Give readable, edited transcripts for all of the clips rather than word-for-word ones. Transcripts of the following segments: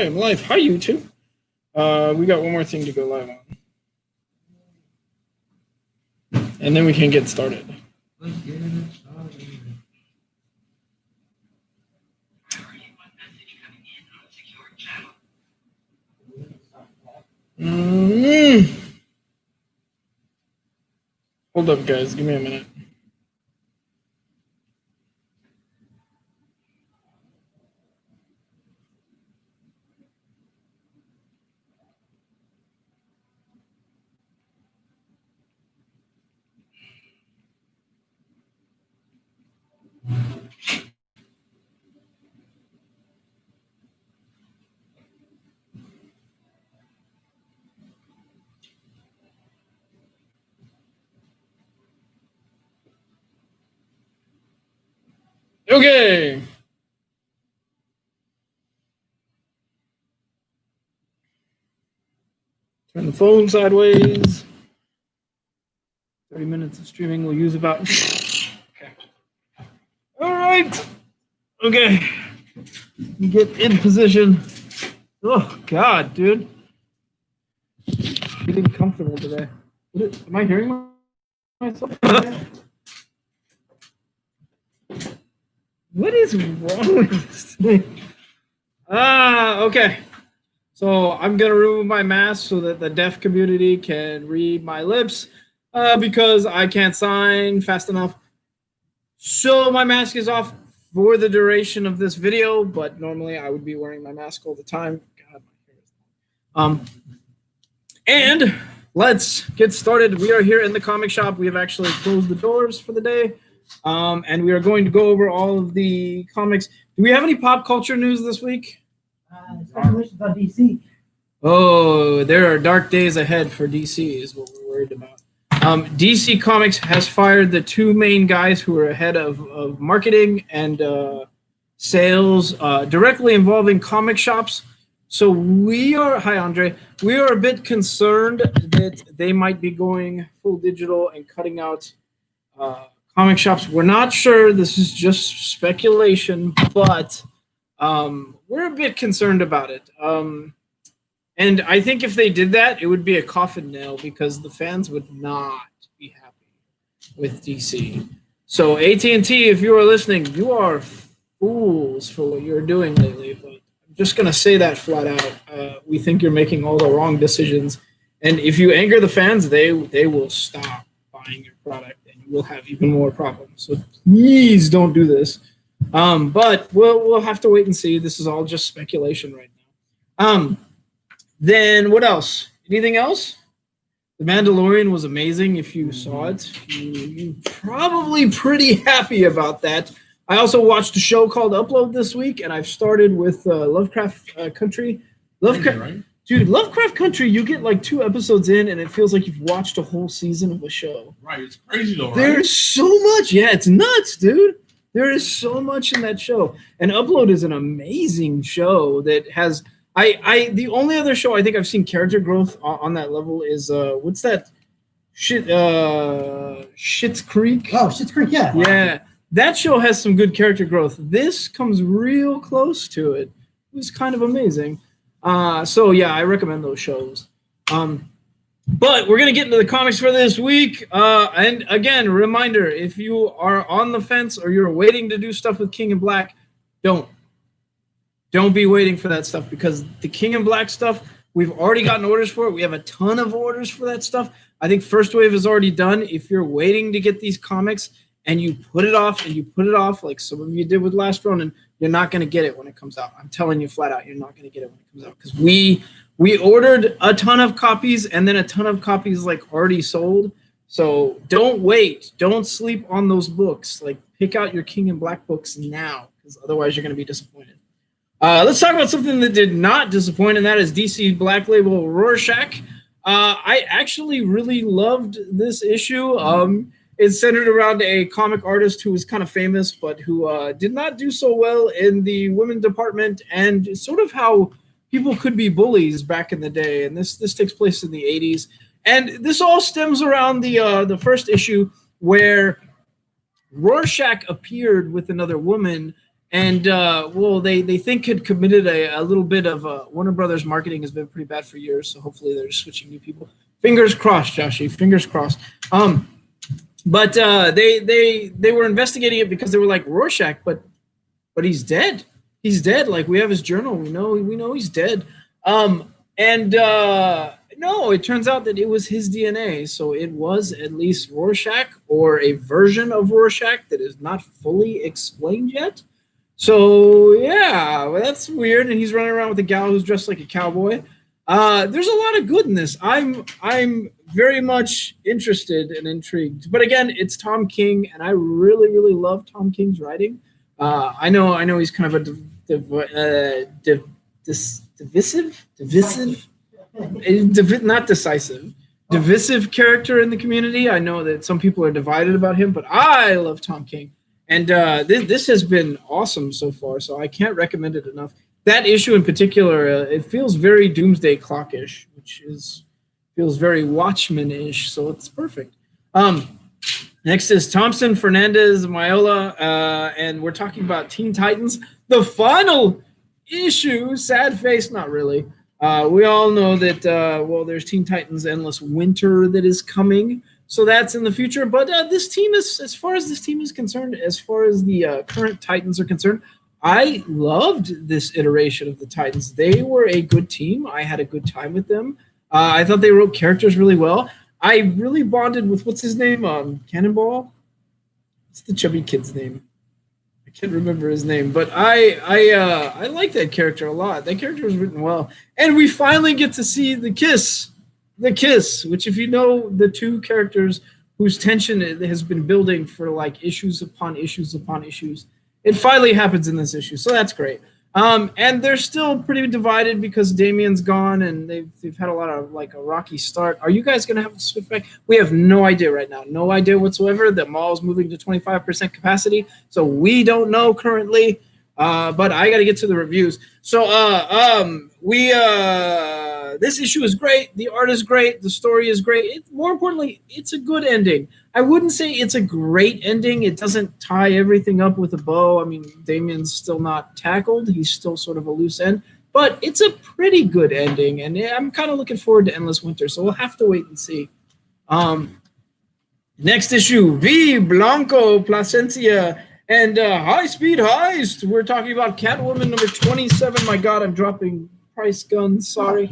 am live. Hi, YouTube. We got one more thing to go live on. And then we can get started. Hold up, guys. Give me a minute. Okay. Turn the phone sideways. 30 minutes of streaming we'll use about... Okay. All right. Okay. Get in position. Oh, God, dude. Getting comfortable today. Am I hearing myself? What is wrong with this thing? Okay. So I'm going to remove my mask so that the deaf community can read my lips because I can't sign fast enough. So my mask is off for the duration of this video, but normally I would be wearing my mask all the time. God, my hair is and let's get started. We are here in the comic shop. We have actually closed the doors for the day. And we are going to go over all of the comics. Do we have any pop culture news this week? Speculations on DC. Oh, there are dark days ahead for DC is what we're worried about. DC Comics has fired the two main guys who are head of marketing and sales directly involving comic shops. So we are, hi Andre, we are a bit concerned that they might be going full digital and cutting out comic shops. We're not sure. This is just speculation, but we're a bit concerned about it. And I think if they did that, it would be a coffin nail because the fans would not be happy with DC. So AT&T, if you are listening, you are fools for what you're doing lately. But I'm just going to say that flat out. We think you're making all the wrong decisions. And if you anger the fans, they will stop buying your product. We'll have even more problems. So please don't do this. But we'll have to wait and see. This is all just speculation right now. Then what else? Anything else? The Mandalorian was amazing. If you saw it, you're probably pretty happy about that. I also watched a show called Upload this week, and I've started with Lovecraft Country. Dude, Lovecraft Country, you get like 2 episodes in, and it feels like you've watched a whole season of a show. Right, it's crazy though, right? There's so much. Yeah, it's nuts, dude. There is so much in that show. And Upload is an amazing show that has... the only other show I think I've seen character growth on that level is, what's that? Schitt's Creek? Oh, Schitt's Creek, yeah. Yeah, that show has some good character growth. This comes real close to it. It was kind of amazing. So yeah, I recommend those shows. But we're gonna get into the comics for this week. And again, reminder: if you are on the fence or you're waiting to do stuff with King in Black, don't be waiting for that stuff because the King in Black stuff we've already gotten orders for it. We have a ton of orders for that stuff. I think first wave is already done. If you're waiting to get these comics and you put it off and you put it off like some of you did with Last Ronin, you're not going to get it when it comes out. I'm telling you flat out, you're not going to get it when it comes out because we ordered a ton of copies and then a ton of copies like already sold. So don't wait. Don't sleep on those books. Like pick out your King in Black books now because otherwise you're going to be disappointed. Let's talk about something that did not disappoint, and that is DC Black Label Rorschach. I actually really loved this issue. It's centered around a comic artist who was kind of famous, but who did not do so well in the women department, and sort of how people could be bullies back in the day. And this takes place in the 80s. And this all stems around the first issue where Rorschach appeared with another woman, and well, they think had committed a little bit of Warner Brothers marketing has been pretty bad for years, so hopefully they're switching new people. Fingers crossed, Joshy. Fingers crossed. But they were investigating it because they were like Rorschach, but he's dead. He's dead. Like, we have his journal. We know he's dead. No, it turns out that it was his DNA. So it was at least Rorschach, or a version of Rorschach that is not fully explained yet. So yeah, well, that's weird. And he's running around with a gal who's dressed like a cowboy. There's a lot of good in this. I'm very much interested and intrigued. But again, it's Tom King, and I really, really love Tom King's writing. I know he's kind of a not decisive, divisive character in the community. I know that some people are divided about him, but I love Tom King, and this has been awesome so far. So I can't recommend it enough. That issue in particular, it feels very Doomsday Clock-ish, which feels very Watchmen-ish, so it's perfect. Next is Thompson, Fernandez, Maiola, and we're talking about Teen Titans, the final issue. Sad face, not really. We all know that, there's Teen Titans Endless Winter that is coming, so that's in the future. But this team is, as far as this team is concerned, as far as the current Titans are concerned, I loved this iteration of the Titans. They were a good team. I had a good time with them. I thought they wrote characters really well. I really bonded with, what's his name? Cannonball? What's the chubby kid's name? I can't remember his name, but I like that character a lot. That character was written well. And we finally get to see the kiss, which, if you know the two characters whose tension has been building for like issues upon issues upon issues, it finally happens in this issue, so that's great. And they're still pretty divided because Damian's gone, and they've had a lot of like a rocky start. Are you guys going to have to switch back? We have no idea right now, no idea whatsoever. The mall's moving to 25% capacity, so we don't know currently. But I got to get to the reviews. So this issue is great. The art is great. The story is great. More importantly, it's a good ending. I wouldn't say it's a great ending. It doesn't tie everything up with a bow. I mean, Damian's still not tackled. He's still sort of a loose end. But it's a pretty good ending, and I'm kind of looking forward to Endless Winter, so we'll have to wait and see. Next issue, V. Blanco Placencia and High Speed Heist. We're talking about Catwoman number 27. My God, I'm dropping price guns. Sorry.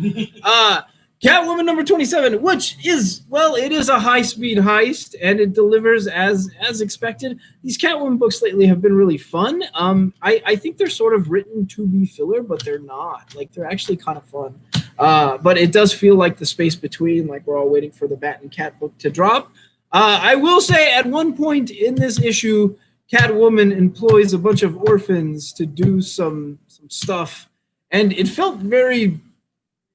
Catwoman number 27, which is, well, it is a high-speed heist, and it delivers as expected. These Catwoman books lately have been really fun. I think they're sort of written to be filler, but they're not. Like, they're actually kind of fun. But it does feel like the space between, like we're all waiting for the Bat and Cat book to drop. I will say, at one point in this issue, Catwoman employs a bunch of orphans to do some stuff, and it felt very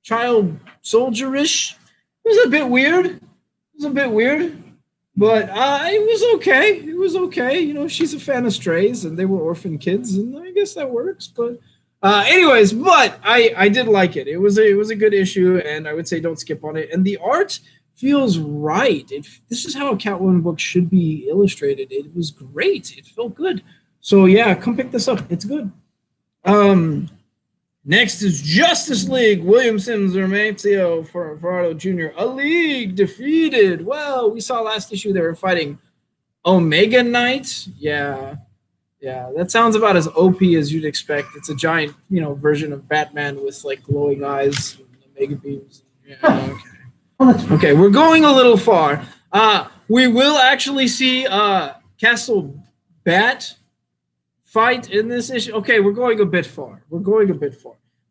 child soldier-ish. It was a bit weird. But it was okay. It was okay. You know, she's a fan of strays, and they were orphan kids, and I guess that works. But anyways, but I did like it. It was a good issue, and I would say don't skip on it. And the art feels right. This is how a Catwoman book should be illustrated. It was great. It felt good. So yeah, come pick this up. It's good. Next is Justice League. William Sims or Mancio Farado Jr. A League defeated. Well, we saw last issue they were fighting Omega Knight. Yeah, that sounds about as OP as you'd expect. It's a giant, version of Batman with like glowing eyes and Omega beams. Yeah, okay. Okay, we're going a little far. We will actually see Castle Bat fight in this issue. Okay, we're going a bit far.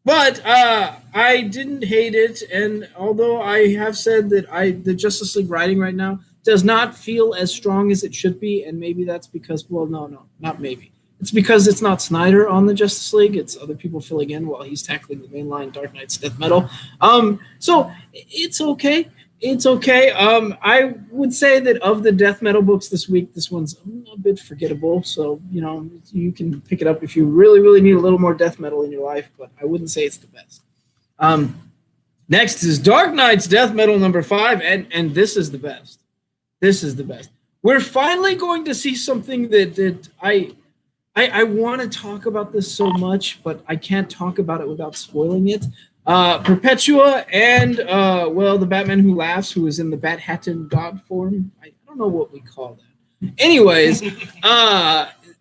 But I didn't hate it, and although I have said that the Justice League writing right now does not feel as strong as it should be, and maybe that's because, well, no, not maybe. It's because it's not Snyder on the Justice League. It's other people filling in while he's tackling the mainline Dark Knight's Death Metal. So it's okay. It's okay. I would say that of the Death Metal books this week, this one's a bit forgettable. So, you can pick it up if you really, really need a little more Death Metal in your life, but I wouldn't say it's the best. Next is Dark Knight's Death Metal number 5, and this is the best. We're finally going to see something that I I want to talk about this so much, but I can't talk about it without spoiling it. Perpetua and well, the Batman Who Laughs, who is in the Bat Hatton God form. I don't know what we call that. Anyways,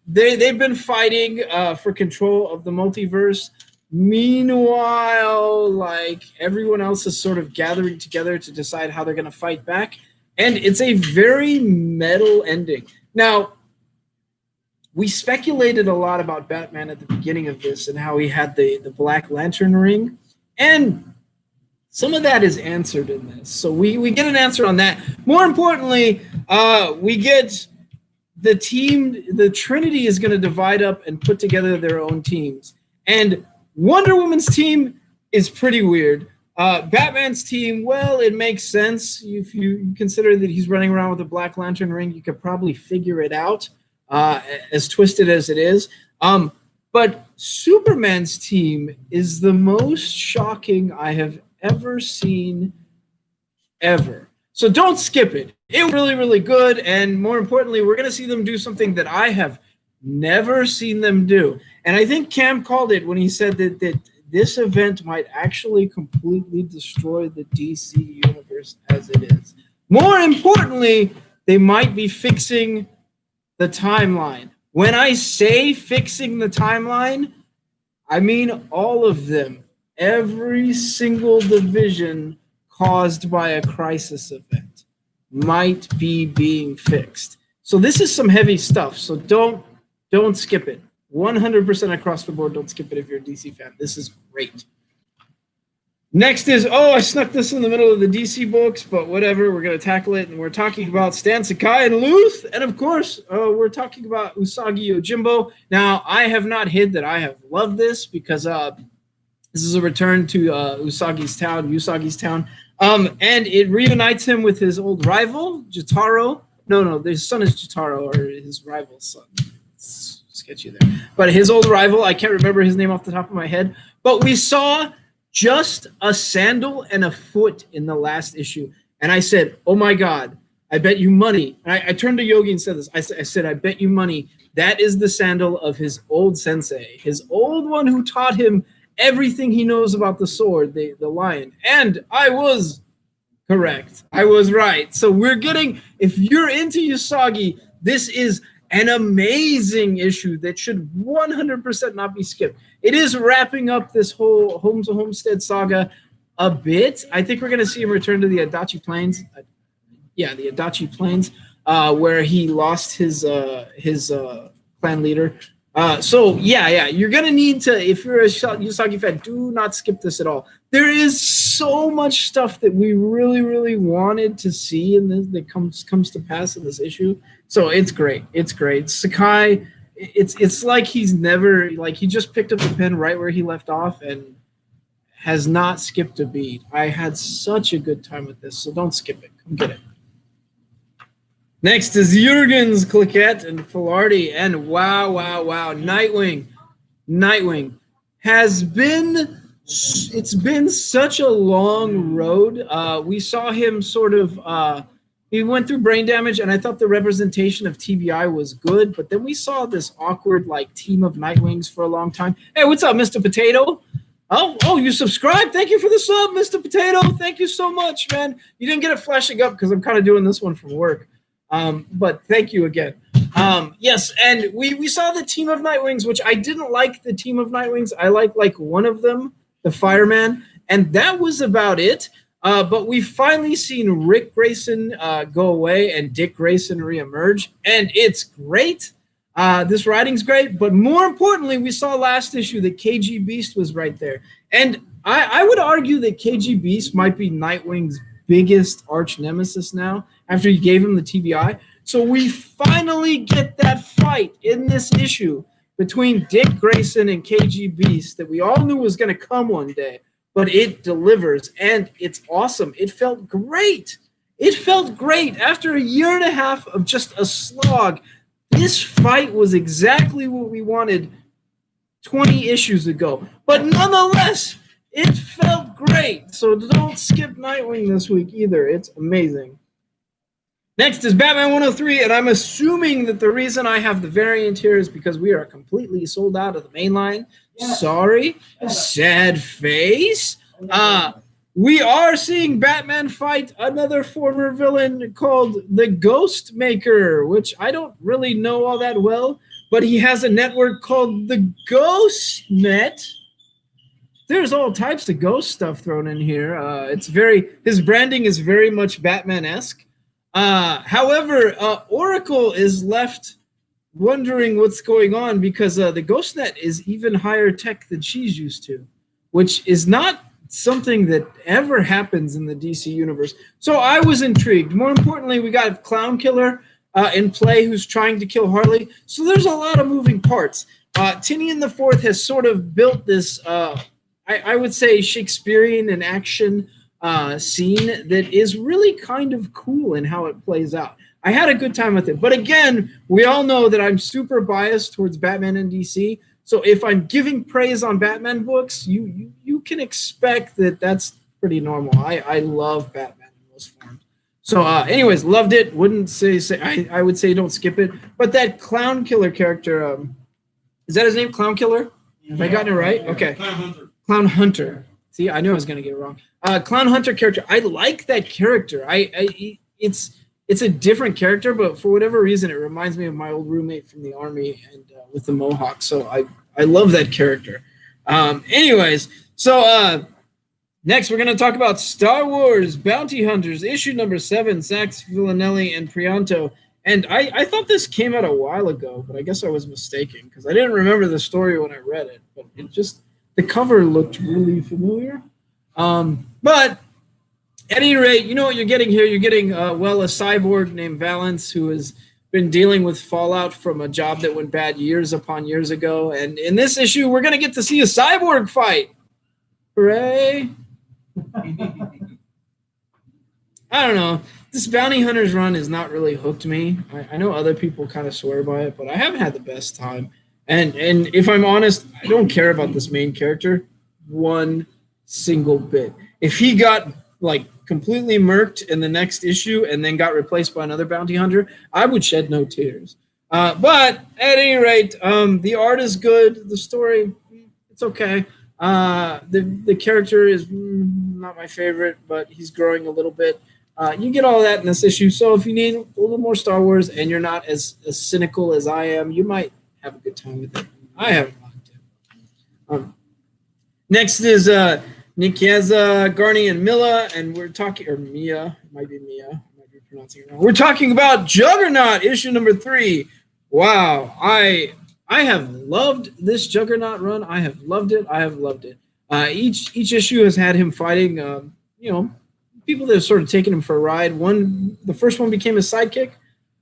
they've been fighting for control of the multiverse. Meanwhile, like everyone else is sort of gathering together to decide how they're going to fight back, and it's a very metal ending. Now, we speculated a lot about Batman at the beginning of this and how he had the Black Lantern ring, and some of that is answered in this. So we get an answer on that. More importantly, we get the team. The Trinity is going to divide up and put together their own teams. And Wonder Woman's team is pretty weird. Batman's team, well, it makes sense. If you consider that he's running around with a Black Lantern ring, you could probably figure it out, as twisted as it is. But Superman's team is the most shocking I have ever seen, ever. So don't skip it. It was really, really good. And more importantly, we're going to see them do something that I have never seen them do. And I think Cam called it when he said that this event might actually completely destroy the DC universe as it is. More importantly, they might be fixing the timeline. When I say fixing the timeline, I mean all of them. Every single division caused by a crisis event might be being fixed. So this is some heavy stuff. So don't skip it. 100% across the board, don't skip it if you're a DC fan. This is great. Next is, I snuck this in the middle of the DC books, but whatever, we're going to tackle it, and we're talking about Stan Sakai and Luth, and of course, we're talking about Usagi Yojimbo. Now, I have not hid that I have loved this, because this is a return to Usagi's town, and it reunites him with his old rival, Jotaro. No, his son is Jotaro, or his rival's son. It's sketchy there. But his old rival, I can't remember his name off the top of my head, but we saw just a sandal and a foot in the last issue. And I said, oh my God, I bet you money. And I turned to Yogi and said this. I said, I bet you money that is the sandal of his old sensei, his old one who taught him everything he knows about the sword, the lion. And I was correct. I was right. So we're getting, if you're into Usagi, this is an amazing issue that should 100% not be skipped. It is wrapping up this whole Home to Homestead saga a bit. I think we're going to see him return to the Adachi Plains. The Adachi Plains, where he lost his clan leader. You're going to need to, if you're a Usagi fan, do not skip this at all. There is so much stuff that we really, really wanted to see in this that comes to pass in this issue. So it's great. It's great. Sakai, it's like he's never, like he just picked up the pen right where he left off and has not skipped a beat. I had such a good time with this, so don't skip it. Come get it. Next is Jurgens, Cliquette, and Filardi, and wow, Nightwing has been, it's been such a long road. We saw him sort of, he went through brain damage, and I thought the representation of TBI was good, but then we saw this awkward, like, team of Nightwings for a long time. Hey, what's up, Mr. Potato? Oh, you subscribed? Thank you for the sub, Mr. Potato. Thank you so much, man. You didn't get it flashing up because I'm kind of doing this one from work. But thank you again. Yes, and we saw the team of Nightwings, which I didn't like the team of Nightwings. I like one of them, the fireman, and that was about it. But we've finally seen Rick Grayson go away and Dick Grayson reemerge, and it's great. This writing's great, but more importantly, we saw last issue that KG Beast was right there. And I would argue that KG Beast might be Nightwing's biggest arch nemesis now, after he gave him the TBI. So we finally get that fight in this issue between Dick Grayson and KG Beast that we all knew was going to come one day. But it delivers, and it's awesome. It felt great. It felt great. After a year and a half of just a slog, this fight was exactly what we wanted 20 issues ago. But nonetheless, it felt great. So don't skip Nightwing this week either. It's amazing. Next is Batman 103, and I'm assuming that the reason I have the variant here is because we are completely sold out of the main line. Yeah. Sorry. Sad face. We are seeing Batman fight another former villain called the Ghost Maker, which I don't really know all that well, but he has a network called the Ghost Net. There's all types of ghost stuff thrown in here. His branding is very much Batman-esque. However, Oracle is left wondering what's going on because the GhostNet is even higher tech than she's used to, which is not something that ever happens in the DC universe. So I was intrigued. More importantly, we got Clown Killer in play who's trying to kill Harley. So there's a lot of moving parts. Tinian the Fourth has sort of built this, I would say, Shakespearean in action scene that is really kind of cool in how it plays out. I had a good time with it. But again, we all know that I'm super biased towards Batman and DC. So if I'm giving praise on Batman books, you can expect that that's pretty normal. I love Batman in most forms. So anyways, loved it. Wouldn't say I would say don't skip it. But that Clown Killer character, is that his name, Clown Killer? Have I gotten it right? Okay. Clown Hunter. See, I knew I was going to get it wrong. Clown Hunter character. I like that character. It's a different character, but for whatever reason, it reminds me of my old roommate from the army and with the mohawk. So I love that character. Anyways, so next we're going to talk about Star Wars Bounty Hunters, issue number 7, Sax Villanelli and Prianto. And I thought this came out a while ago, but I guess I was mistaken because I didn't remember the story when I read it. But the cover looked really familiar. But at any rate, you know what you're getting here. You're getting, a cyborg named Valance who has been dealing with fallout from a job that went bad years upon years ago. And in this issue, we're going to get to see a cyborg fight. Hooray. I don't know. This Bounty Hunters run has not really hooked me. I know other people kind of swear by it, but I haven't had the best time. And if I'm honest, I don't care about this main character one single bit. If he got completely murked in the next issue and then got replaced by another bounty hunter, I would shed no tears. But at any rate, the art is good. The story, it's okay. The character is not my favorite, but he's growing a little bit. You get all that in this issue. So if you need a little more Star Wars and you're not as cynical as I am, you might have a good time with it. I haven't liked it. Next is Nikieza, Garni, and Milla, and we're talking, or Mia, it might be Mia, I might be pronouncing it wrong. We're talking about Juggernaut, issue number 3. Wow, I have loved this Juggernaut run. I have loved it. Each issue has had him fighting, people that have sort of taken him for a ride. The first one became his sidekick.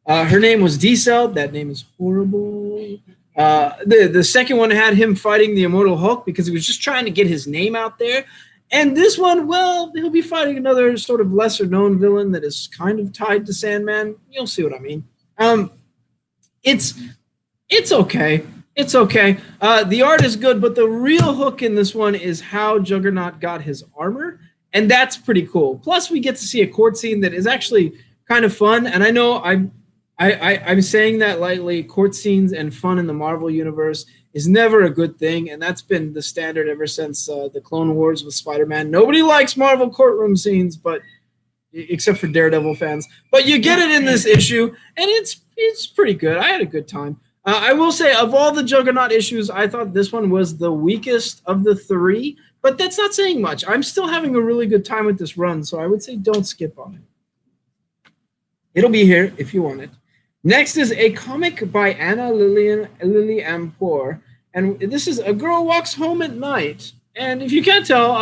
Her name was D-Cell. That name is horrible. The second one had him fighting the Immortal Hulk because he was just trying to get his name out there. And this one, well, he'll be fighting another sort of lesser-known villain that is kind of tied to Sandman. You'll see what I mean. It's okay. It's okay. The art is good, but the real hook in this one is how Juggernaut got his armor, and that's pretty cool. Plus, we get to see a court scene that is actually kind of fun, and I know I'm saying that lightly. Court scenes and fun in the Marvel universe is never a good thing, and that's been the standard ever since the Clone Wars with Spider-Man. Nobody likes Marvel courtroom scenes, but except for Daredevil fans. But you get it in this issue, and it's pretty good. I had a good time. I will say, of all the Juggernaut issues, I thought this one was the weakest of the 3, but that's not saying much. I'm still having a really good time with this run, so I would say don't skip on it. It'll be here if you want it. Next is a comic by Anna Lily Ampor, and this is A Girl Walks Home at Night. And if you can't tell,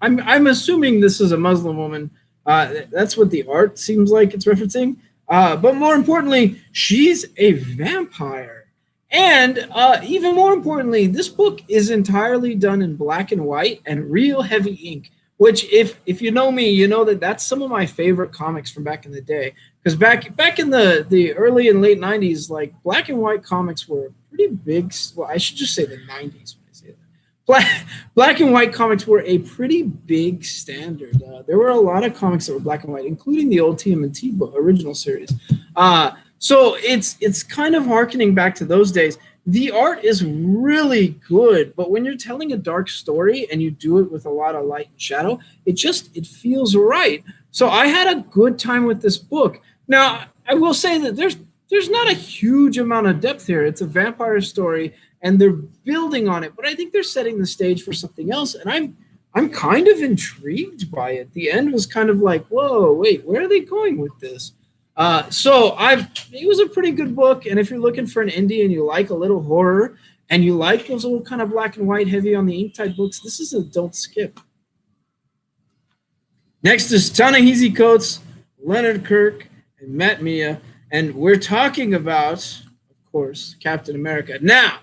I'm assuming this is a Muslim woman. That's what the art seems like it's referencing. But more importantly, she's a vampire. And even more importantly, this book is entirely done in black and white and real heavy ink, which if you know me, you know that's some of my favorite comics from back in the day. Because back in the early and late 90s, like black and white comics were pretty big. Well, I should just say the 90s when I say that. black and white comics were a pretty big standard. There were a lot of comics that were black and white, including the old TMNT original series. So it's kind of harkening back to those days. The art is really good, but when you're telling a dark story and you do it with a lot of light and shadow, it feels right. So I had a good time with this book. Now, I will say that there's not a huge amount of depth here. It's a vampire story, and they're building on it, but I think they're setting the stage for something else, and I'm kind of intrigued by it. The end was kind of like, whoa, wait, where are they going with this? It was a pretty good book, and if you're looking for an indie and you like a little horror and you like those little kind of black and white heavy on the ink type books, this is a don't skip. Next is Ta-Nehisi Coates, Leonard Kirk, and Matt Mia, and we're talking about, of course, Captain America. Now,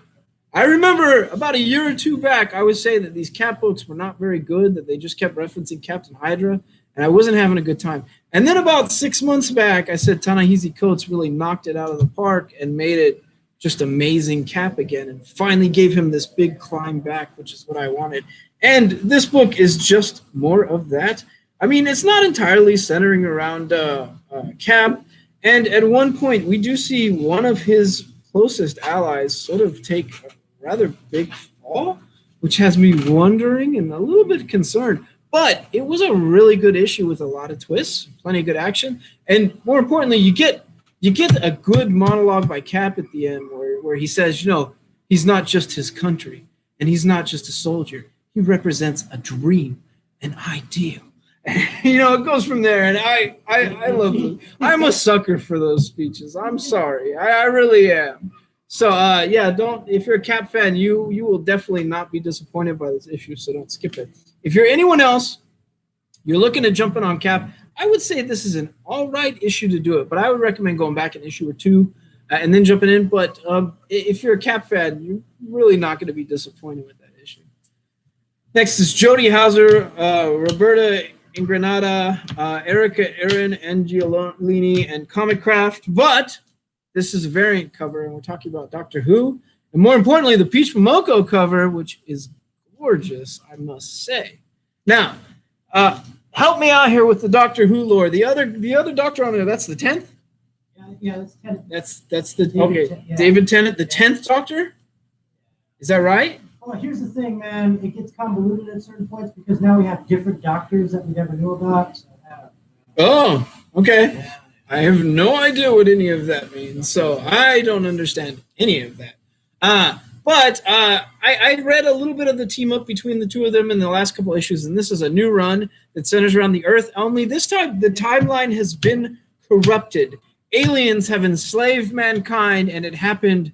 I remember about a year or two back, I was saying that these Cap books were not very good, that they just kept referencing Captain Hydra, and I wasn't having a good time. And then about 6 months back, I said Ta-Nehisi Coates really knocked it out of the park and made it just amazing Cap again, and finally gave him this big climb back, which is what I wanted. And this book is just more of that. I mean, it's not entirely centering around Cap, and at one point, we do see one of his closest allies sort of take a rather big fall, which has me wondering and a little bit concerned. But it was a really good issue with a lot of twists, plenty of good action, and more importantly, you get a good monologue by Cap at the end where he says, he's not just his country, and he's not just a soldier. He represents a dream, an ideal. It goes from there, and I love them. I'm a sucker for those speeches. I'm sorry, I really am. So if you're a Cap fan, you will definitely not be disappointed by this issue. So don't skip it. If you're anyone else, you're looking at jumping on Cap, I would say this is an all right issue to do it. But I would recommend going back an issue or two and then jumping in. But if you're a Cap fan, you're really not going to be disappointed with that issue. Next is Jody Hauser, Roberta Ingranata, Erica Aaron, Angiolini, and Comic Craft. But this is a variant cover, and we're talking about Doctor Who. And more importantly, the Peach Momoko cover, which is gorgeous, I must say. Now, help me out here with the Doctor Who lore. The other Doctor on there, that's the 10th? Yeah, that's Tennant. That's the David Tennant, the 10th Doctor? Is that right? Well, here's the thing, man. It gets convoluted at certain points because now we have different doctors that we never knew about. So, oh, okay. Yeah. I have no idea what any of that means, so I don't understand any of that. But I read a little bit of the team up between the two of them in the last couple issues, and this is a new run that centers around the Earth. Only this time, the timeline has been corrupted. Aliens have enslaved mankind, and it happened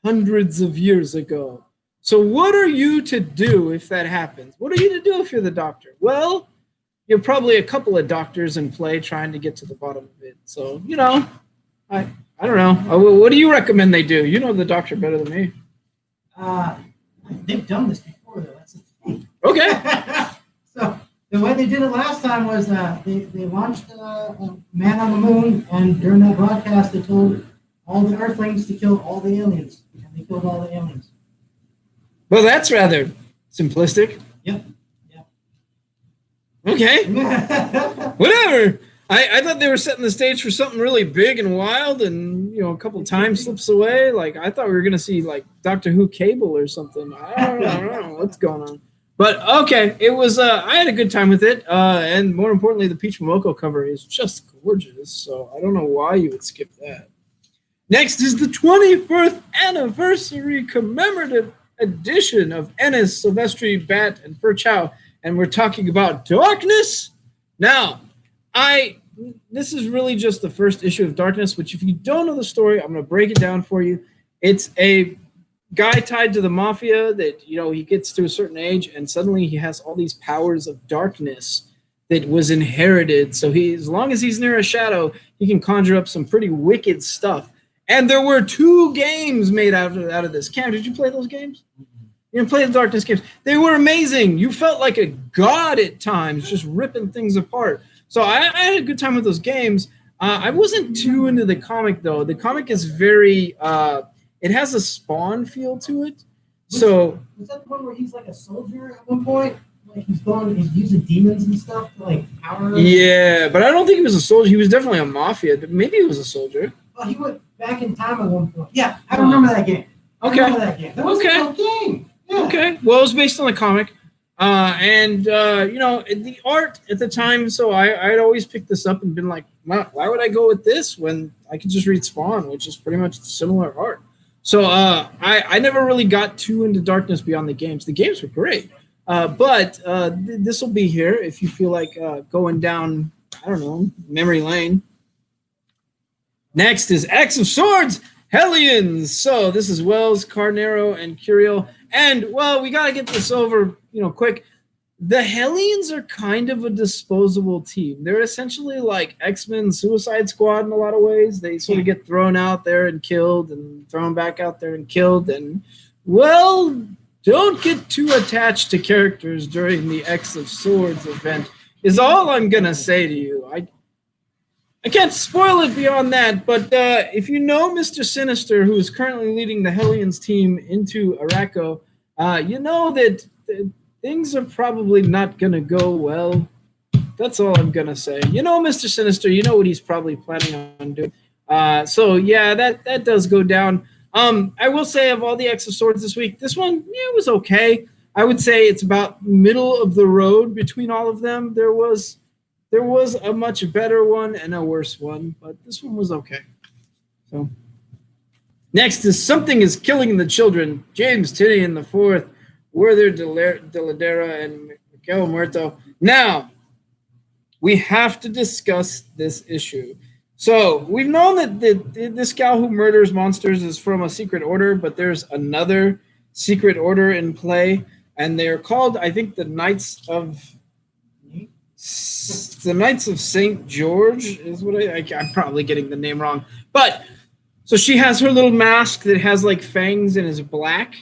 hundreds of years ago. So what are you to do if that happens? What are you to do if you're the Doctor? Well, you're probably a couple of doctors in play trying to get to the bottom of it. So, I don't know. What do you recommend they do? You know the Doctor better than me. They've done this before, though. That's the thing. Okay. So the way they did it last time was they launched a man on the moon, and during that broadcast, they told all the Earthlings to kill all the aliens. And they killed all the aliens. Well, that's rather simplistic. Yep. Okay. Whatever. I thought they were setting the stage for something really big and wild, and a couple time slips away. Like I thought we were gonna see like Doctor Who Cable or something. I don't know what's going on. But okay, it was. I had a good time with it, and more importantly, the Peach Momoko cover is just gorgeous. So I don't know why you would skip that. Next is the 21st anniversary commemorative edition of Ennis, Silvestri, Bat, and Fur Chow. And we're talking about Darkness. Now, this is really just the first issue of Darkness, which if you don't know the story, I'm going to break it down for you. It's a guy tied to the mafia that, he gets to a certain age and suddenly he has all these powers of darkness that was inherited. So as long as he's near a shadow, he can conjure up some pretty wicked stuff. And there were 2 games made out of this. Cam, did you play those games? You didn't play the Darkness games. They were amazing. You felt like a god at times, just ripping things apart. So I had a good time with those games. I wasn't too into the comic, though. The comic is very it has a Spawn feel to it. So was that the one where he's like a soldier at one point? Like he's using demons and stuff to like power. Yeah, but I don't think he was a soldier. He was definitely a mafia. Maybe he was a soldier. Oh, he went back in time at one point. Yeah, I remember that game. I remember that game. That was a cool game. Yeah. Okay. Well, it was based on the comic. And you know, the art at the time, so I'd always picked this up and been like, why would I go with this when I could just read Spawn, which is pretty much similar art. So I never really got too into Darkness Beyond the games. The games were great. But this will be here if you feel like going down, I don't know, memory lane. Next is X of Swords, Hellions. So this is Wells, Carnero, and Curiel. And, well, we got to get this over, you know, quick. The Hellions are kind of a disposable team. They're essentially like X-Men Suicide Squad in a lot of ways. They sort of get thrown out there and killed and thrown back out there and killed. And, well, don't get too attached to characters during the X of Swords event is all I'm going to say to you. I can't spoil it beyond that, but if you know Mr. Sinister, who is currently leading the Hellions team into Araco, you know that things are probably not going to go well. That's all I'm going to say. You know Mr. Sinister, you know what he's probably planning on doing. So, yeah, that does go down. I will say of all the X of Swords this week, this one, yeah, it was okay. I would say it's about middle of the road between all of them. There was a much better one and a worse one, but this one was okay. So next is Something is Killing the Children. James Tinian IV, Werther de Ladera, and Miguel Muerto. Now, we have to discuss this issue. So we've known that this gal who murders monsters is from a secret order, but there's another secret order in play, and they're called, I think, the Knights of St. George is what I'm probably getting the name wrong. But so she has her little mask that has like fangs and is black.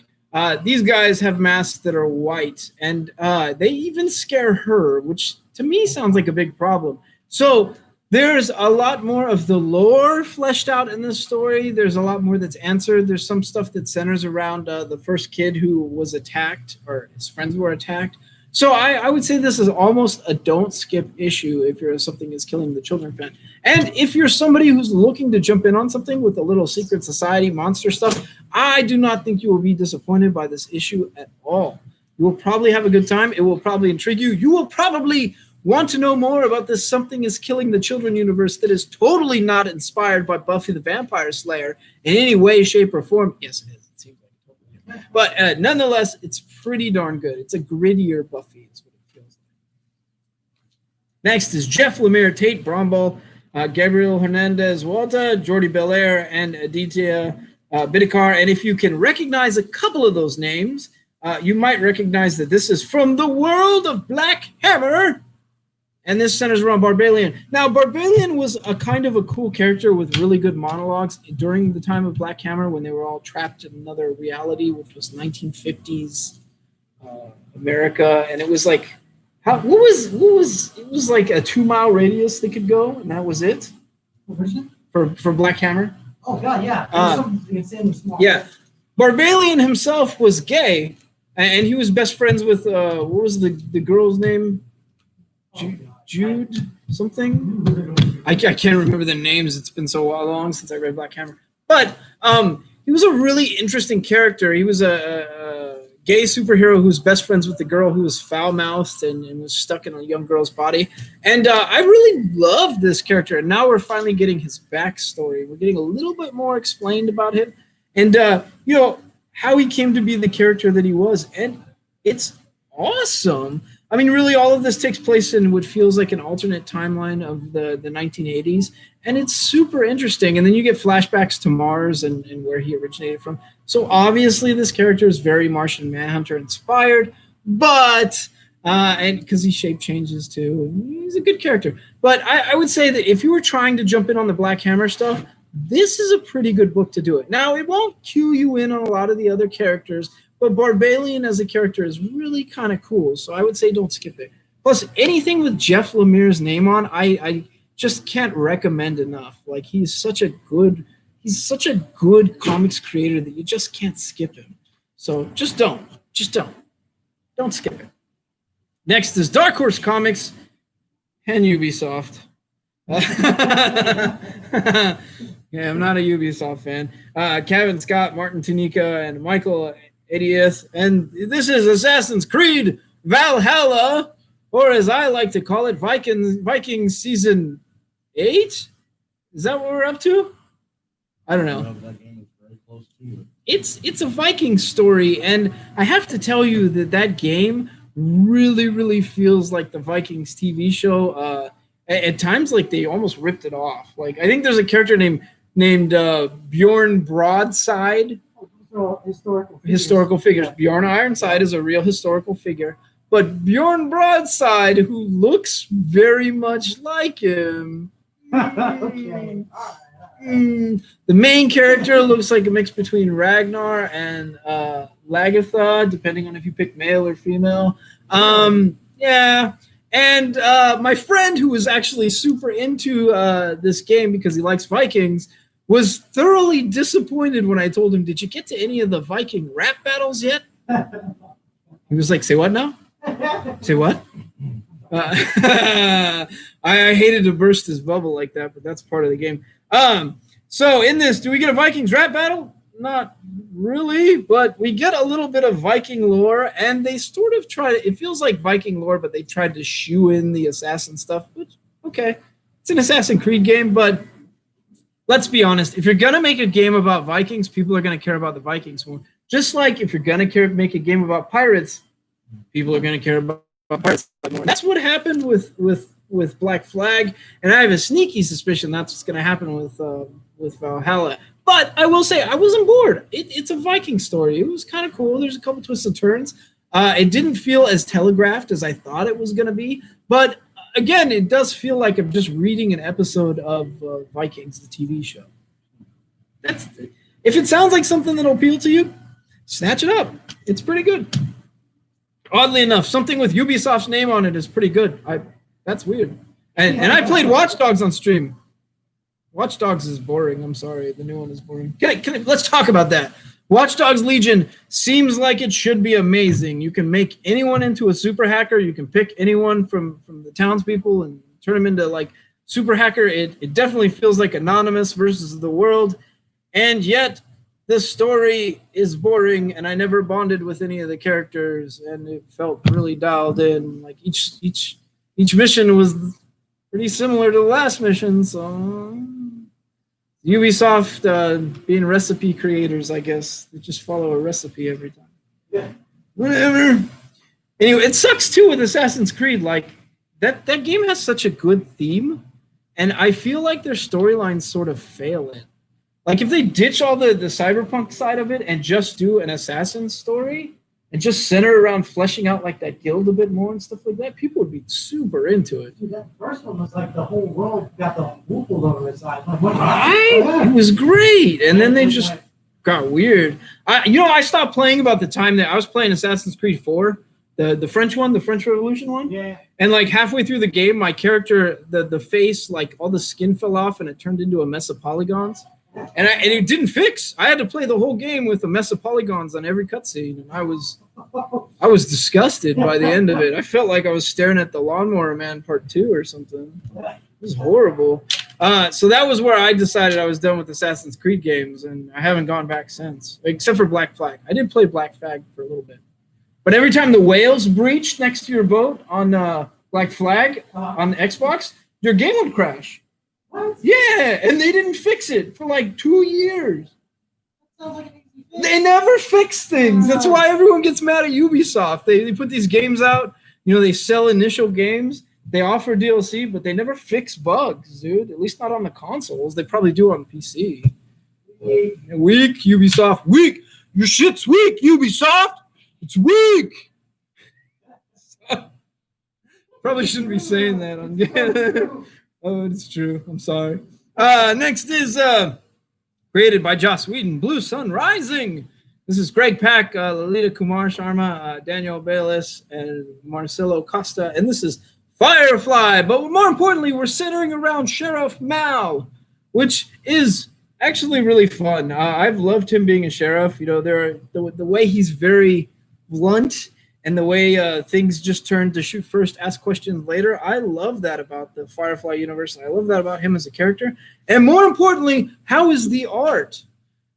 These guys have masks that are white, and they even scare her, which to me sounds like a big problem. So there's a lot more of the lore fleshed out in this story. There's a lot more that's answered. There's some stuff that centers around the first kid who was attacked, or his friends were attacked. So I would say this is almost a don't skip issue if you're Something is Killing the Children fan. And if you're somebody who's looking to jump in on something with a little secret society monster stuff, I do not think you will be disappointed by this issue at all. You will probably have a good time. It will probably intrigue you. You will probably want to know more about this Something is Killing the Children universe that is totally not inspired by Buffy the Vampire Slayer in any way, shape, or form. Yes, it is. It seems like totally. But nonetheless, it's pretty darn good. It's a grittier Buffy is what it feels like. Next is Jeff Lemire, Tate Brombal, Gabriel Hernandez Walta, Jordi Belair, and Aditya Bidikar. And if you can recognize a couple of those names, you might recognize that this is from the world of Black Hammer. And this centers around Barbarian. Now, Barbarian was a kind of a cool character with really good monologues during the time of Black Hammer when they were all trapped in another reality, which was 1950s America. And it was like, it was like a 2-mile radius they could go, and that was it for Black Hammer. Oh, God, yeah. Yeah. Barbarian himself was gay, and he was best friends with, what was the girl's name? Jude something. I can't remember the names. It's been so long since I read Black Hammer. But he was a really interesting character. He was a gay superhero who's best friends with the girl who was foul-mouthed and was stuck in a young girl's body. And I really loved this character. And now we're finally getting his backstory. We're getting a little bit more explained about him. And, you know, how he came to be the character that he was. And it's awesome. I mean, really, all of this takes place in what feels like an alternate timeline of the 1980s, and it's super interesting. And then you get flashbacks to Mars and where he originated from. So obviously, this character is very Martian Manhunter inspired, but and because he shape changes too, he's a good character. But I would say that if you were trying to jump in on the Black Hammer stuff, this is a pretty good book to do it. Now, it won't cue you in on a lot of the other characters. But Barbarian as a character is really kind of cool, so I would say don't skip it. Plus, anything with Jeff Lemire's name on, I just can't recommend enough. Like he's such a good comics creator that you just can't skip him. So just don't. Don't skip it. Next is Dark Horse Comics and Ubisoft. Yeah, I'm not a Ubisoft fan. Kevin Scott, Martin Tunica, and Michael Idiot. And this is Assassin's Creed Valhalla, or as I like to call it, Vikings Season 8? Is that what we're up to? I don't know. That game is very close to you. It's a Viking story, and I have to tell you that game really feels like the Vikings TV show. At times, like they almost ripped it off. Like I think there's a character named Bjorn Broadside. Historical figures. Yeah. Bjorn Ironside is a real historical figure, but Bjorn Broadside, who looks very much like him. Okay. The main character looks like a mix between Ragnar and Lagertha, depending on if you pick male or female. Yeah. And my friend, who was actually super into this game because he likes Vikings, was thoroughly disappointed when I told him, "Did you get to any of the Viking rap battles yet?" He was like, "Say what now? Say what?" I hated to burst his bubble like that, but that's part of the game. So in this, do we get a Vikings rap battle? Not really, but we get a little bit of Viking lore, and they sort of try to, it feels like Viking lore, but they tried to shoe in the assassin stuff, which, okay, it's an Assassin's Creed game, but let's be honest, if you're going to make a game about Vikings, people are going to care about the Vikings more. Just like if you're going to make a game about pirates, people are going to care about pirates more. That's what happened with Black Flag, and I have a sneaky suspicion that's what's going to happen with Valhalla. But I will say, I wasn't bored. It's a Viking story. It was kind of cool. There's a couple twists and turns. It didn't feel as telegraphed as I thought it was going to be. But again, it does feel like I'm just reading an episode of Vikings, the TV show. If it sounds like something that'll appeal to you, snatch it up. It's pretty good. Oddly enough, something with Ubisoft's name on it is pretty good. That's weird. And I played Watch Dogs on stream. Watch Dogs is boring. I'm sorry. The new one is boring. Let's talk about that. Watch Dogs Legion seems like it should be amazing. You can make anyone into a super hacker. You can pick anyone from the townspeople and turn them into like super hacker. It definitely feels like Anonymous versus the world. And yet the story is boring, and I never bonded with any of the characters, and it felt really dialed in. Like each mission was pretty similar to the last mission, so Ubisoft being recipe creators, I guess. They just follow a recipe every time. Yeah. Whatever. Anyway, it sucks too with Assassin's Creed. Like that game has such a good theme, and I feel like their storylines sort of fail it. Like if they ditch all the cyberpunk side of it and just do an assassin story and just center around fleshing out like that guild a bit more and stuff like that, people would be super into it. Dude, that first one was like the whole world got the whooped over its eyes. Like, Right? It was great. And then they just got weird. I stopped playing about the time that I was playing Assassin's Creed 4, the French one, the French Revolution one. Yeah. And like halfway through the game, my character, the face, like all the skin fell off and it turned into a mess of polygons. And it didn't fix. I had to play the whole game with a mess of polygons on every cutscene, and I was disgusted by the end of it. I felt like I was staring at the Lawnmower Man Part 2 or something. It was horrible. So that was where I decided I was done with Assassin's Creed games, and I haven't gone back since, except for Black Flag. I did play Black Flag for a little bit. But every time the whales breached next to your boat on Black Flag on Xbox, your game would crash. What? Yeah, and they didn't fix it for like 2 years. That sounds like an easy fix. They never fix things. That's why everyone gets mad at Ubisoft. They put these games out. You know, they sell initial games. They offer DLC, but they never fix bugs, dude. At least not on the consoles. They probably do on PC. Weak, Ubisoft. Weak. Your shit's weak, Ubisoft. It's weak. Probably shouldn't be saying that on Oh, it's true. I'm sorry. Next is created by Joss Whedon, Blue Sun Rising. This is Greg Pak, Lalita Kumar Sharma, Daniel Bayless, and Marcelo Costa. And this is Firefly. But more importantly, we're centering around Sheriff Mal, which is actually really fun. I've loved him being a sheriff. You know, the way he's very blunt and the way things just turn to shoot first, ask questions later. I love that about the Firefly universe. I love that about him as a character. And more importantly, how is the art?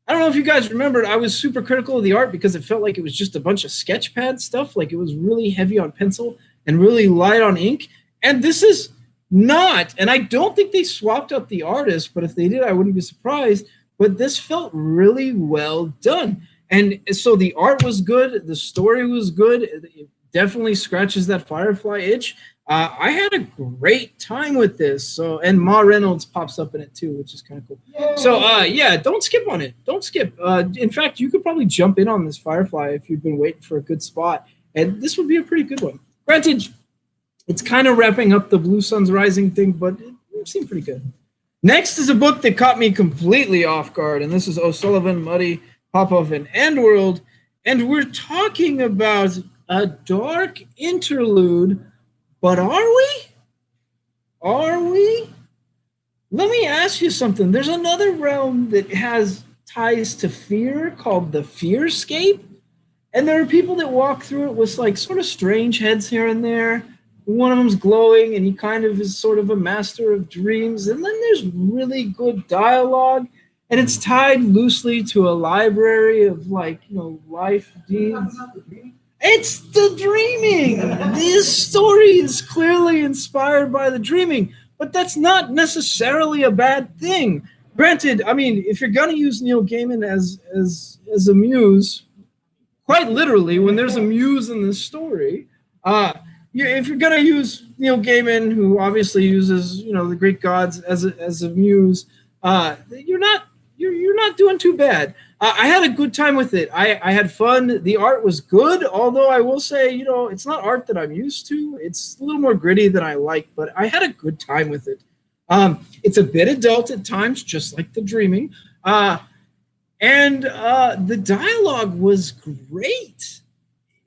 I don't know if you guys remembered, I was super critical of the art because it felt like it was just a bunch of sketch pad stuff. Like it was really heavy on pencil and really light on ink. And this is not. And I don't think they swapped out the artist, but if they did, I wouldn't be surprised. But this felt really well done. And so the art was good. The story was good. It definitely scratches that Firefly itch. I had a great time with this. So, and Ma Reynolds pops up in it too, which is kind of cool. Yay. So, yeah, don't skip on it. Don't skip. In fact, you could probably jump in on this Firefly if you've been waiting for a good spot, and this would be a pretty good one. Granted, it's kind of wrapping up the Blue Suns Rising thing, but it seemed pretty good. Next is a book that caught me completely off guard, and this is Sullivan, Muddy, Popov, and Endworld, and we're talking about a dark interlude. But are we? Are we? Let me ask you something. There's another realm that has ties to fear called the Fearscape. And there are people that walk through it with like sort of strange heads here and there. One of them's glowing and he kind of is sort of a master of dreams. And then there's really good dialogue. And it's tied loosely to a library of like, you know, life deeds. It's the dreaming. This story is clearly inspired by the dreaming, but that's not necessarily a bad thing. Granted, I mean, if you're going to use Neil Gaiman as a muse, quite literally, when there's a muse in this story, if you're going to use Neil Gaiman, who obviously uses, you know, the Greek gods as a muse, you're not doing too bad. I had a good time with it. I had fun. The art was good, although I will say, you know, it's not art that I'm used to. It's a little more gritty than I like, but I had a good time with it. It's a bit adult at times, just like the dreaming. And the dialogue was great.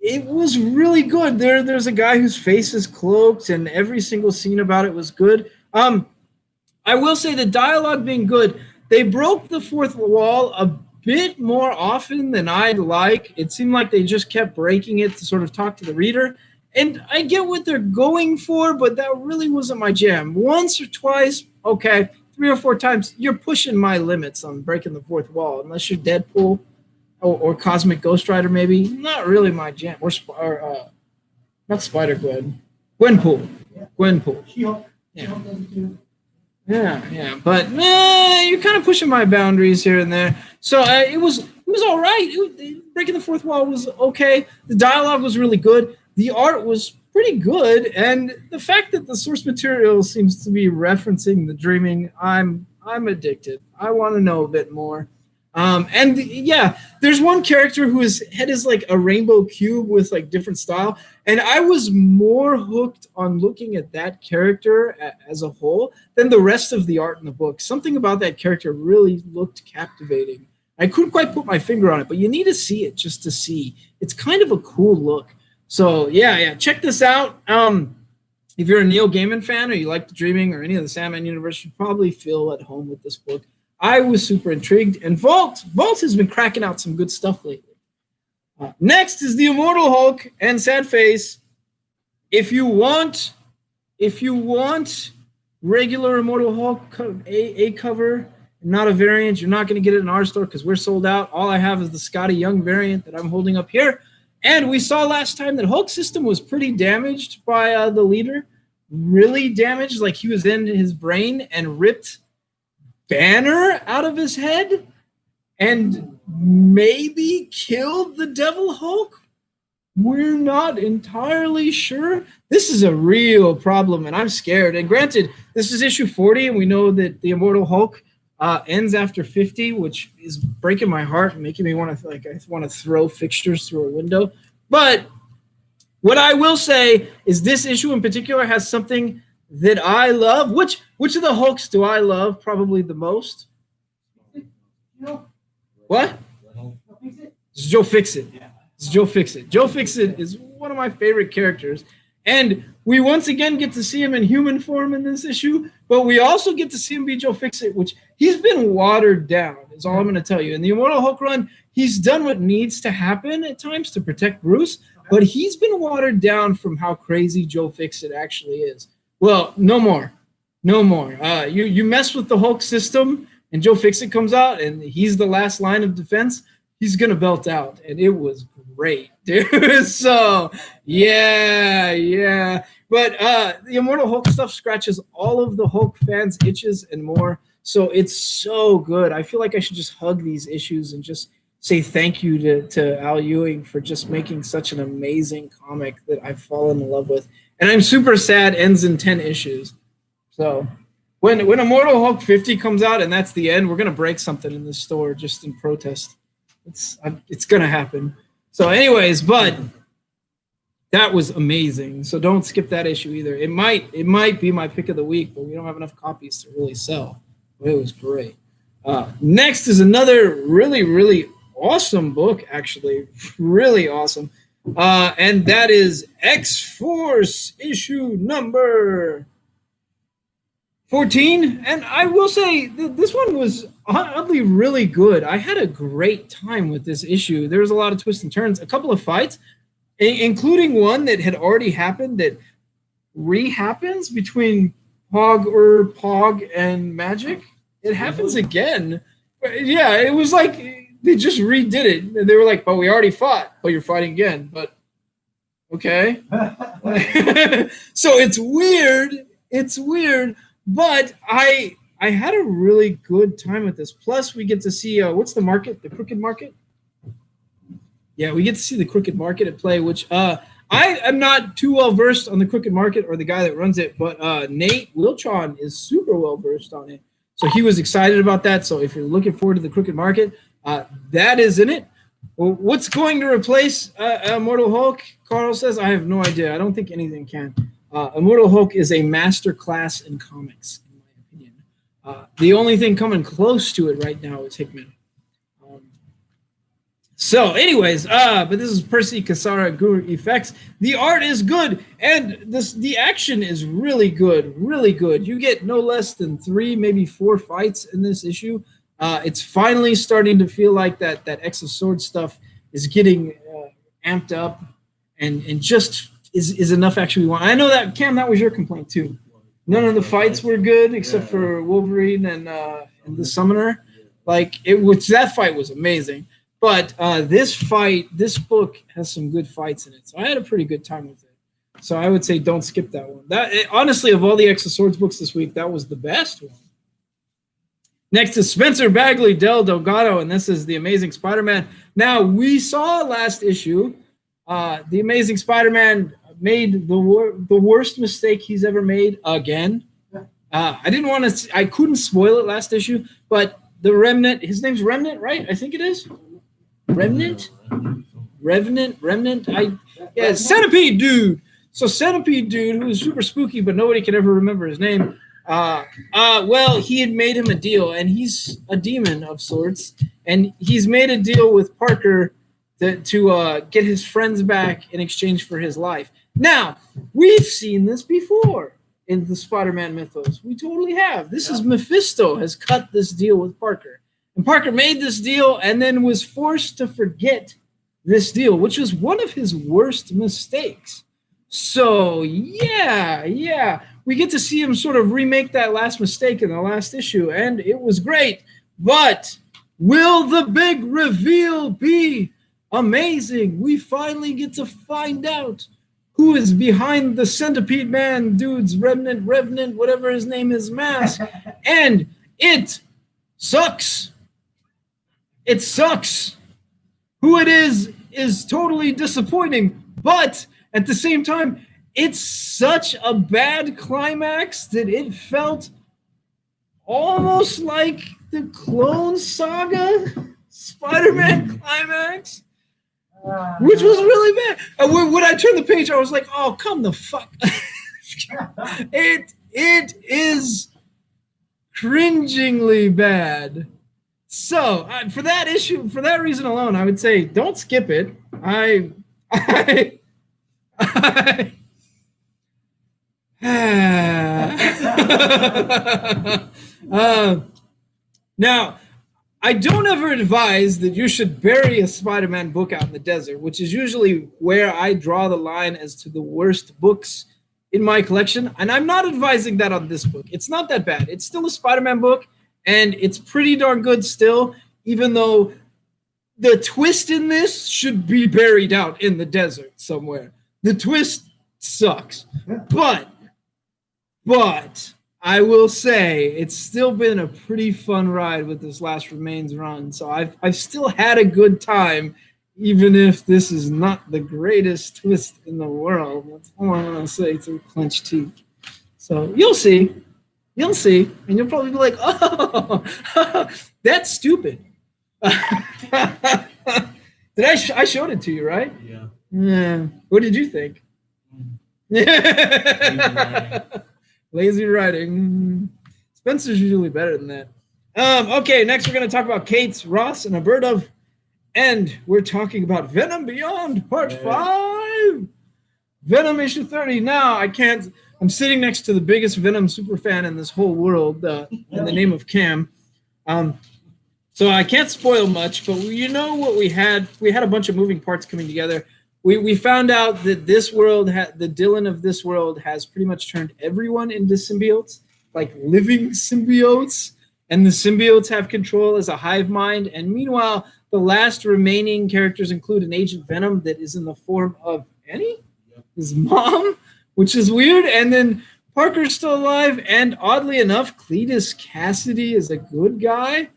It was really good. There's a guy whose face is cloaked, and every single scene about it was good. I will say the dialogue being good, they broke the fourth wall a bit more often than I'd like. It seemed like they just kept breaking it to sort of talk to the reader. And I get what they're going for, but that really wasn't my jam. Once or twice, okay. 3 or 4 times, you're pushing my limits on breaking the fourth wall. Unless you're Deadpool or Cosmic Ghost Rider, maybe. Not really my jam. Or not Spider-Gwen. Gwenpool. Gwenpool. She-Hulk. Yeah. She-Hulk does it too. Yeah, but you're kind of pushing my boundaries here and there. So it was all right. Breaking the fourth wall was okay. The dialogue was really good. The art was pretty good, and the fact that the source material seems to be referencing the dreaming, I'm addicted. I want to know a bit more. And yeah, there's one character whose head is like a rainbow cube with like different style. And I was more hooked on looking at that character as a whole than the rest of the art in the book. Something about that character really looked captivating. I couldn't quite put my finger on it, but you need to see it just to see. It's kind of a cool look. So yeah, check this out. If you're a Neil Gaiman fan or you like the Dreaming or any of the Sandman universe, you probably feel at home with this book. I was super intrigued, and Vault has been cracking out some good stuff lately. Next is the Immortal Hulk and Sad Face. If you want regular Immortal Hulk a cover, not a variant, you're not going to get it in our store because we're sold out. All I have is the Scotty Young variant that I'm holding up here. And we saw last time that Hulk's system was pretty damaged by the leader. Really damaged, like he was in his brain and ripped Banner out of his head and maybe killed the Devil Hulk? We're not entirely sure. This is a real problem, and I'm scared. And granted, this is issue 40, and we know that the Immortal Hulk ends after 50, which is breaking my heart and making me want to throw fixtures through a window. But what I will say is this issue in particular has something that I love. Which of the Hulks do I love probably the most? No. What? It's Joe Fixit. Yeah. It's Joe Fixit. Joe Fixit is one of my favorite characters. And we once again get to see him in human form in this issue, but we also get to see him be Joe Fixit, which he's been watered down, is all I'm going to tell you. In the Immortal Hulk run, he's done what needs to happen at times to protect Bruce, but he's been watered down from how crazy Joe Fixit actually is. Well, no more. No more. You mess with the Hulk system, and Joe Fixit comes out, and he's the last line of defense, he's going to belt out. And it was great, dude. So, yeah. But the Immortal Hulk stuff scratches all of the Hulk fans' itches and more. So it's so good. I feel like I should just hug these issues and just say thank you to Al Ewing for just making such an amazing comic that I've fallen in love with. And I'm super sad ends in 10 issues. So when Immortal Hulk 50 comes out and that's the end, we're going to break something in this store just in protest. It's going to happen. So anyways, but that was amazing. So don't skip that issue either. It might be my pick of the week, but we don't have enough copies to really sell. But it was great. Next is another really, really awesome book, actually. Really awesome. And that is X-Force issue number 14. And I will say this one was oddly really good. I had a great time with this issue. There was a lot of twists and turns, a couple of fights, including one that had already happened that re-happens between Pog and Magic. It happens again. Yeah, it was like they just redid it. And they were like, but we already fought, but you're fighting again. But okay. So it's weird. But I had a really good time with this. Plus, we get to see what's the market? The Crooked Market? Yeah, we get to see the Crooked Market at play, which I am not too well versed on the Crooked Market or the guy that runs it, but Nate Wiltron is super well versed on it. So he was excited about that. So if you're looking forward to the Crooked Market, that is in it. Well, what's going to replace Immortal Hulk? Carl says, I have no idea. I don't think anything can. Immortal Hulk is a master class in comics, in my opinion. The only thing coming close to it right now is Hickman. So, anyways, but this is Percy Kasara Guru Effects. The art is good, and the action is really good, really good. You get no less than 3, maybe 4 fights in this issue. It's finally starting to feel like that X of Swords stuff is getting amped up, and just is enough actually. I know that, Cam, that was your complaint too. None of the fights were good except for Wolverine and the Summoner. Like that fight was amazing. But this book has some good fights in it. So I had a pretty good time with it. So I would say don't skip that one. Honestly, of all the X of Swords books this week, that was the best one. Next is Spencer Bagley Del Delgado, and this is The Amazing Spider-Man. Now, we saw last issue, The Amazing Spider-Man made the worst mistake he's ever made again. I couldn't spoil it last issue, but the Remnant, his name's Remnant, right? I think it is. Revenant, Centipede Dude. So Centipede Dude, who was super spooky, but nobody could ever remember his name. Well, he had made him a deal, and he's a demon of sorts, and he's made a deal with Parker to get his friends back in exchange for his life. Now, we've seen this before in the Spider-Man mythos. We totally have. This is Mephisto has cut this deal with Parker. And Parker made this deal and then was forced to forget this deal, which was one of his worst mistakes. So, yeah. We get to see him sort of remake that last mistake in the last issue, and it was great. But will the big reveal be amazing? We finally get to find out who is behind the Centipede Man dude's Revenant, whatever his name is, mask. And it sucks. It sucks. Who it is totally disappointing. But at the same time, it's such a bad climax that it felt almost like the Clone Saga Spider-Man climax, which was really bad. When I turned the page, I was like, oh, come the fuck. It is cringingly bad. So for that issue, for that reason alone, I would say don't skip it. Now, I don't ever advise that you should bury a Spider-Man book out in the desert, which is usually where I draw the line as to the worst books in my collection. And I'm not advising that on this book. It's not that bad. It's still a Spider-Man book, and it's pretty darn good still, even though the twist in this should be buried out in the desert somewhere. The twist sucks. But I will say it's still been a pretty fun ride with this Last Remains run. So I've still had a good time, even if this is not the greatest twist in the world. That's all I'm going to say through clenched teeth. So you'll see. You'll see. And you'll probably be like, oh, that's stupid. Did I showed it to you, right? Yeah. Yeah. What did you think? Lazy writing. Spencer's usually better than that. Okay, next we're going to talk about Kate, Ross, and a bird of, and we're talking about Venom Beyond Part 5. Venom issue 30. Now, I'm sitting next to the biggest Venom superfan in this whole world, in the name of Cam. So I can't spoil much, but you know what we had? We had a bunch of moving parts coming together. We found out that this world, the Dylan of this world, has pretty much turned everyone into symbiotes, like living symbiotes, and the symbiotes have control as a hive mind. And meanwhile, the last remaining characters include an Agent Venom that is in the form of Annie, his mom, which is weird. And then Parker's still alive, and oddly enough, Cletus Cassidy is a good guy.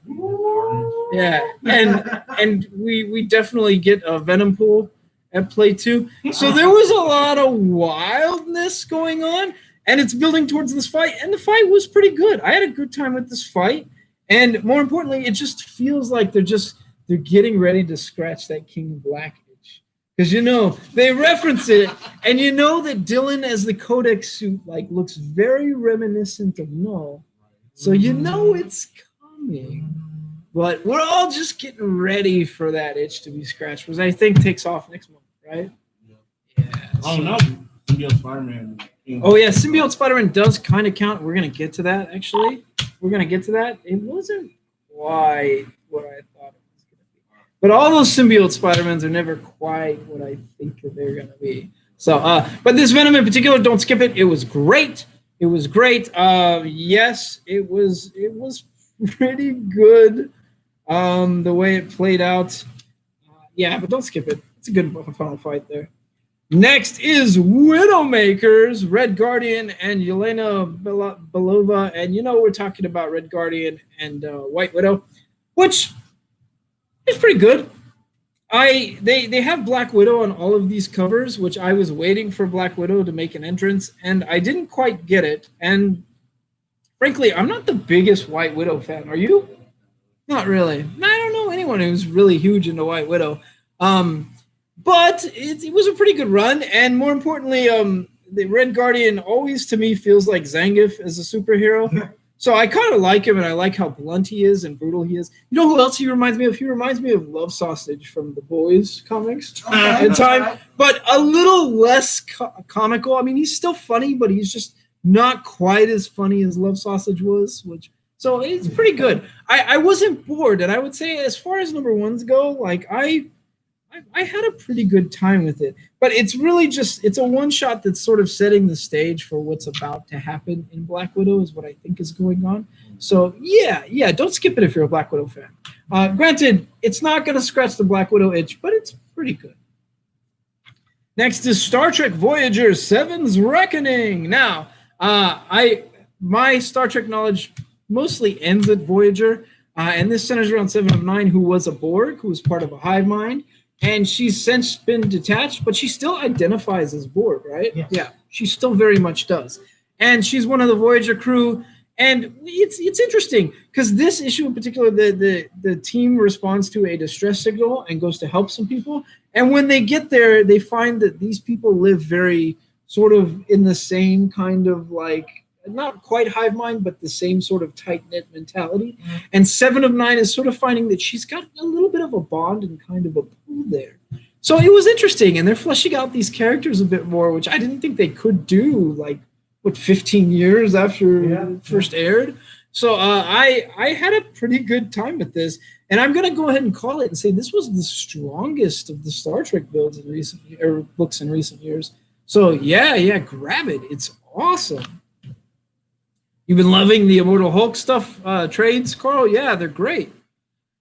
Yeah, and we definitely get a Venom pool at play too. So there was a lot of wildness going on, and it's building towards this fight, and the fight was pretty good. I had a good time with this fight, and more importantly, it just feels like they're getting ready to scratch that King Black itch. Because they reference it, and you know that Dylan as the Codex suit looks very reminiscent of Null. So it's coming. But we're all just getting ready for that itch to be scratched, which I think takes off next month, right? Yeah. Oh, no. Symbiote Spider-Man. Oh, yeah. Symbiote Spider-Man does kind of count. We're going to get to that, actually. We're going to get to that. It wasn't quite what I thought it was going to be. But all those Symbiote Spider-Mans are never quite what I think they're going to be. So, but this Venom in particular, don't skip it. It was great. It was great. Yes, it was pretty good. The way it played out. Yeah, but don't skip it. It's a good final fight there. Next is Widowmakers, Red Guardian, and Yelena Belova. And we're talking about Red Guardian and White Widow, which is pretty good. They have Black Widow on all of these covers, which I was waiting for Black Widow to make an entrance, and I didn't quite get it. And frankly, I'm not the biggest White Widow fan. Are you? Not really. I don't know anyone who's really huge into White Widow. But it was a pretty good run. And more importantly, the Red Guardian always, to me, feels like Zangief as a superhero. So I kind of like him, and I like how blunt he is and brutal he is. You know who else he reminds me of? He reminds me of Love Sausage from the Boys comics in time, but a little less comical. I mean, he's still funny, but he's just not quite as funny as Love Sausage was, so it's pretty good. I wasn't bored, and I would say as far as number ones go, I had a pretty good time with it. But it's really it's a one-shot that's sort of setting the stage for what's about to happen in Black Widow is what I think is going on. So, yeah, don't skip it if you're a Black Widow fan. Granted, it's not going to scratch the Black Widow itch, but it's pretty good. Next is Star Trek Voyager 7's Reckoning. Now, my Star Trek knowledge mostly ends at Voyager, and this centers around 7 of 9, who was a Borg, who was part of a hive mind. And she's since been detached, but she still identifies as Borg, right? Yes. Yeah, she still very much does. And she's one of the Voyager crew. And it's interesting because this issue in particular, the team responds to a distress signal and goes to help some people. And when they get there, they find that these people live very sort of in the same kind of not quite hive mind, but the same sort of tight-knit mentality. Mm-hmm. And 7 of 9 is sort of finding that she's got a little bit of a bond and kind of a pull there. So it was interesting, and they're fleshing out these characters a bit more, which I didn't think they could do, 15 years after it first aired. So I had a pretty good time with this, and I'm gonna go ahead and call it and say this was the strongest of the Star Trek builds in recent or books in recent years. So yeah, grab it. It's awesome. You've been loving the Immortal Hulk stuff trades, Carl? Yeah, they're great.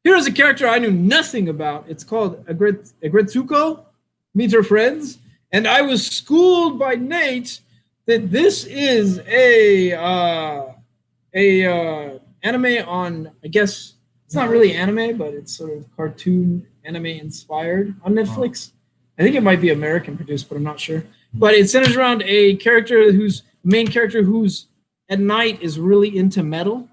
Here's a character I knew nothing about. It's called a gretsuko. Meet her friends, and I was schooled by Nate that this is a anime on, I guess it's not really anime, but it's sort of cartoon anime inspired on Netflix. I think it might be American produced, but I'm not sure. But it centers around a character who's main character who's at night is really into metal,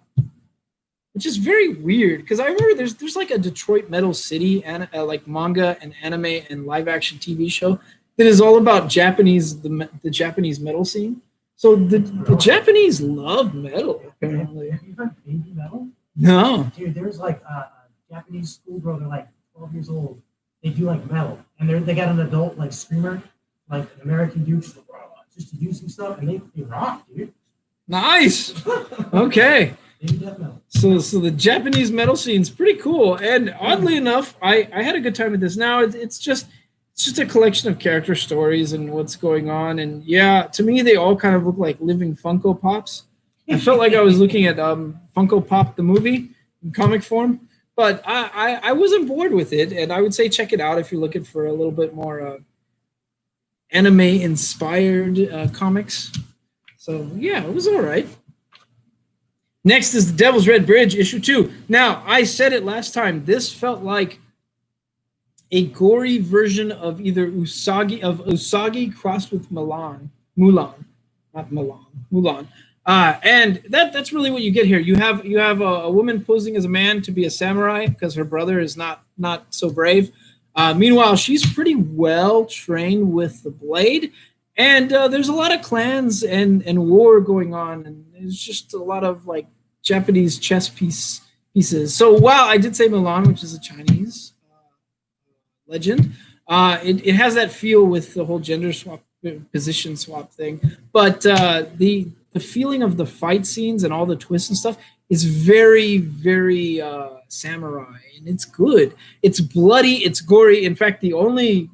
which is very weird because I remember there's like a Detroit Metal City and like manga and anime and live action TV show that is all about the Japanese metal scene. So the Japanese love metal apparently. Have you heard baby metal? No. Dude, there's like a Japanese schoolgirl. They're like 12 years old. They do like metal, and they got an adult like screamer, like an American dude, just to do some stuff, and they rock, dude. Nice. Okay. So the Japanese metal scene's pretty cool, and oddly enough, I had a good time with this. Now it's just a collection of character stories and what's going on, and yeah, to me they all kind of look like living Funko Pops. I felt like I was looking at Funko Pop the movie in comic form, but I wasn't bored with it, and I would say check it out if you're looking for a little bit more anime inspired comics. So yeah, it was all right. Next is The Devil's Red Bridge, issue 2. Now, I said it last time. This felt like a gory version of either Usagi crossed with Mulan. And that's really what you get here. You have a woman posing as a man to be a samurai because her brother is not so brave. Meanwhile, she's pretty well trained with the blade. And there's a lot of clans and war going on, and there's just a lot of like Japanese chess pieces. So while I did say Milan, which is a Chinese legend, it has that feel with the whole gender swap, position swap thing. But the feeling of the fight scenes and all the twists and stuff is very, very samurai, and it's good. It's bloody, it's gory. In fact, the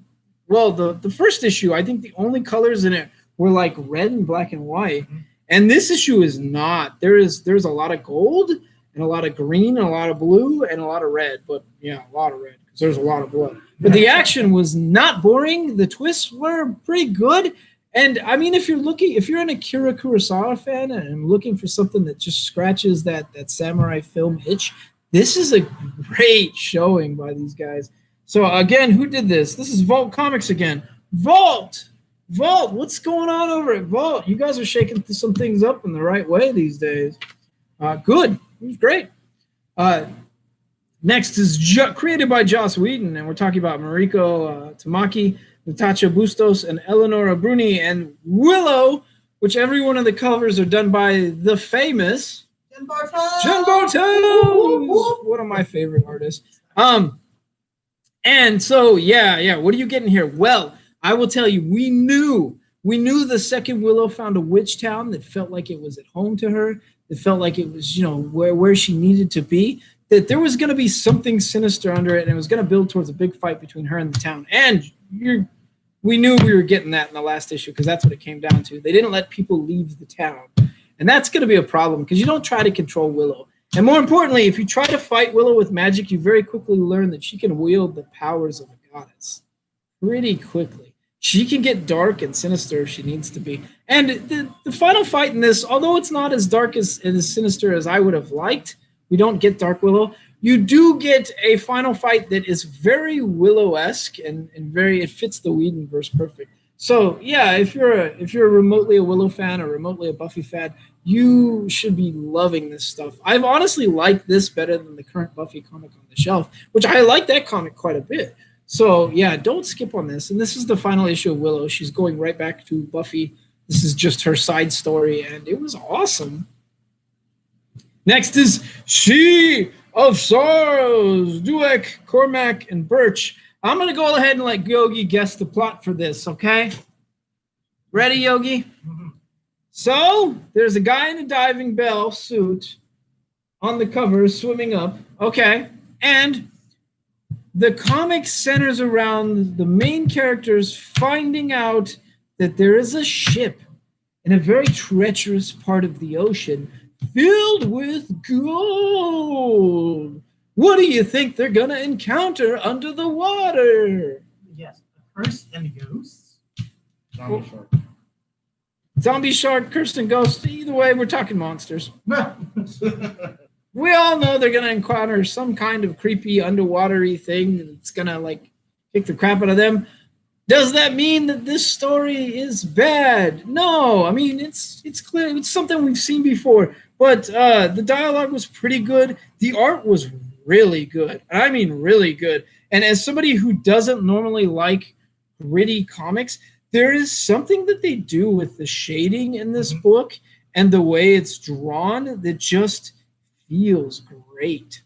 first issue, I think the only colors in it were like red and black and white. Mm-hmm. And this issue is not. There's a lot of gold and a lot of green and a lot of blue and a lot of red. But yeah, a lot of red because there's a lot of blood. But the action was not boring. The twists were pretty good. And I mean, if you're an Akira Kurosawa fan and looking for something that just scratches that samurai film itch, this is a great showing by these guys. So again, who did this? This is Vault Comics again. Vault, what's going on over at Vault? You guys are shaking some things up in the right way these days. Good, it was great. Next is created by Joss Whedon, and we're talking about Mariko Tamaki, Natasha Bustos, and Eleonora Bruni, and Willow, which every one of the covers are done by the famous Jen Bartel. Jen Bartel, one of my favorite artists. And so, yeah, what are you getting here? Well, I will tell you, we knew the second Willow found a witch town that felt like it was at home to her, that felt like it was, where she needed to be, that there was going to be something sinister under it, and it was going to build towards a big fight between her and the town. And we knew we were getting that in the last issue because that's what it came down to. They didn't let people leave the town. And that's going to be a problem because you don't try to control Willow. And more importantly, if you try to fight Willow with magic, you very quickly learn that she can wield the powers of a goddess pretty quickly. She can get dark and sinister if she needs to be. And the final fight in this, although it's not as dark and as sinister as I would have liked, we don't get Dark Willow. You do get a final fight that is very Willow-esque and it fits the Whedonverse perfect. So yeah, if you're remotely a Willow fan or remotely a Buffy fan, you should be loving this stuff. I've honestly liked this better than the current Buffy comic on the shelf, which I like that comic quite a bit. So yeah, don't skip on this. And this is the final issue of Willow. She's going right back to Buffy. This is just her side story, and it was awesome. Next is She of Sorrows, Dueck, Cormac, and Birch. I'm going to go ahead and let Yogi guess the plot for this, okay? Ready, Yogi? Mm-hmm. So, there's a guy in a diving bell suit on the cover swimming up. Okay. And the comic centers around the main characters finding out that there is a ship in a very treacherous part of the ocean filled with gold. What do you think they're going to encounter under the water? Yes, a curse and ghosts. Zombie shark. Zombie shark, curse, and ghost. Either way, we're talking monsters. We all know they're going to encounter some kind of creepy underwatery thing that's going to like kick the crap out of them. Does that mean that this story is bad? No. I mean, it's clear. It's something we've seen before. But the dialogue was pretty good. The art was really good. I mean, really good. And as somebody who doesn't normally like gritty comics, there is something that they do with the shading in this book and the way it's drawn that just feels great.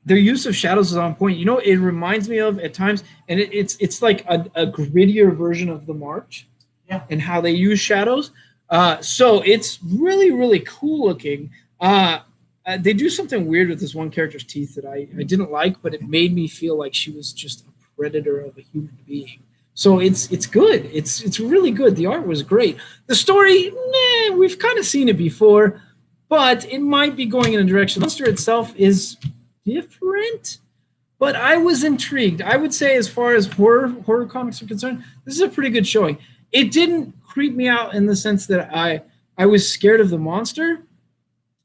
Their use of shadows is on point. You know, it reminds me of at times, and it's like a grittier version of the March, and how they use shadows. So it's really, really cool looking. They do something weird with this one character's teeth that I didn't like, but it made me feel like she was just a predator of a human being. So it's good. It's really good. The art was great. The story, we've kind of seen it before, but it might be going in a direction. The monster itself is different, but I was intrigued. I would say, as far as horror comics are concerned, this is a pretty good showing. It didn't creep me out in the sense that I was scared of the monster,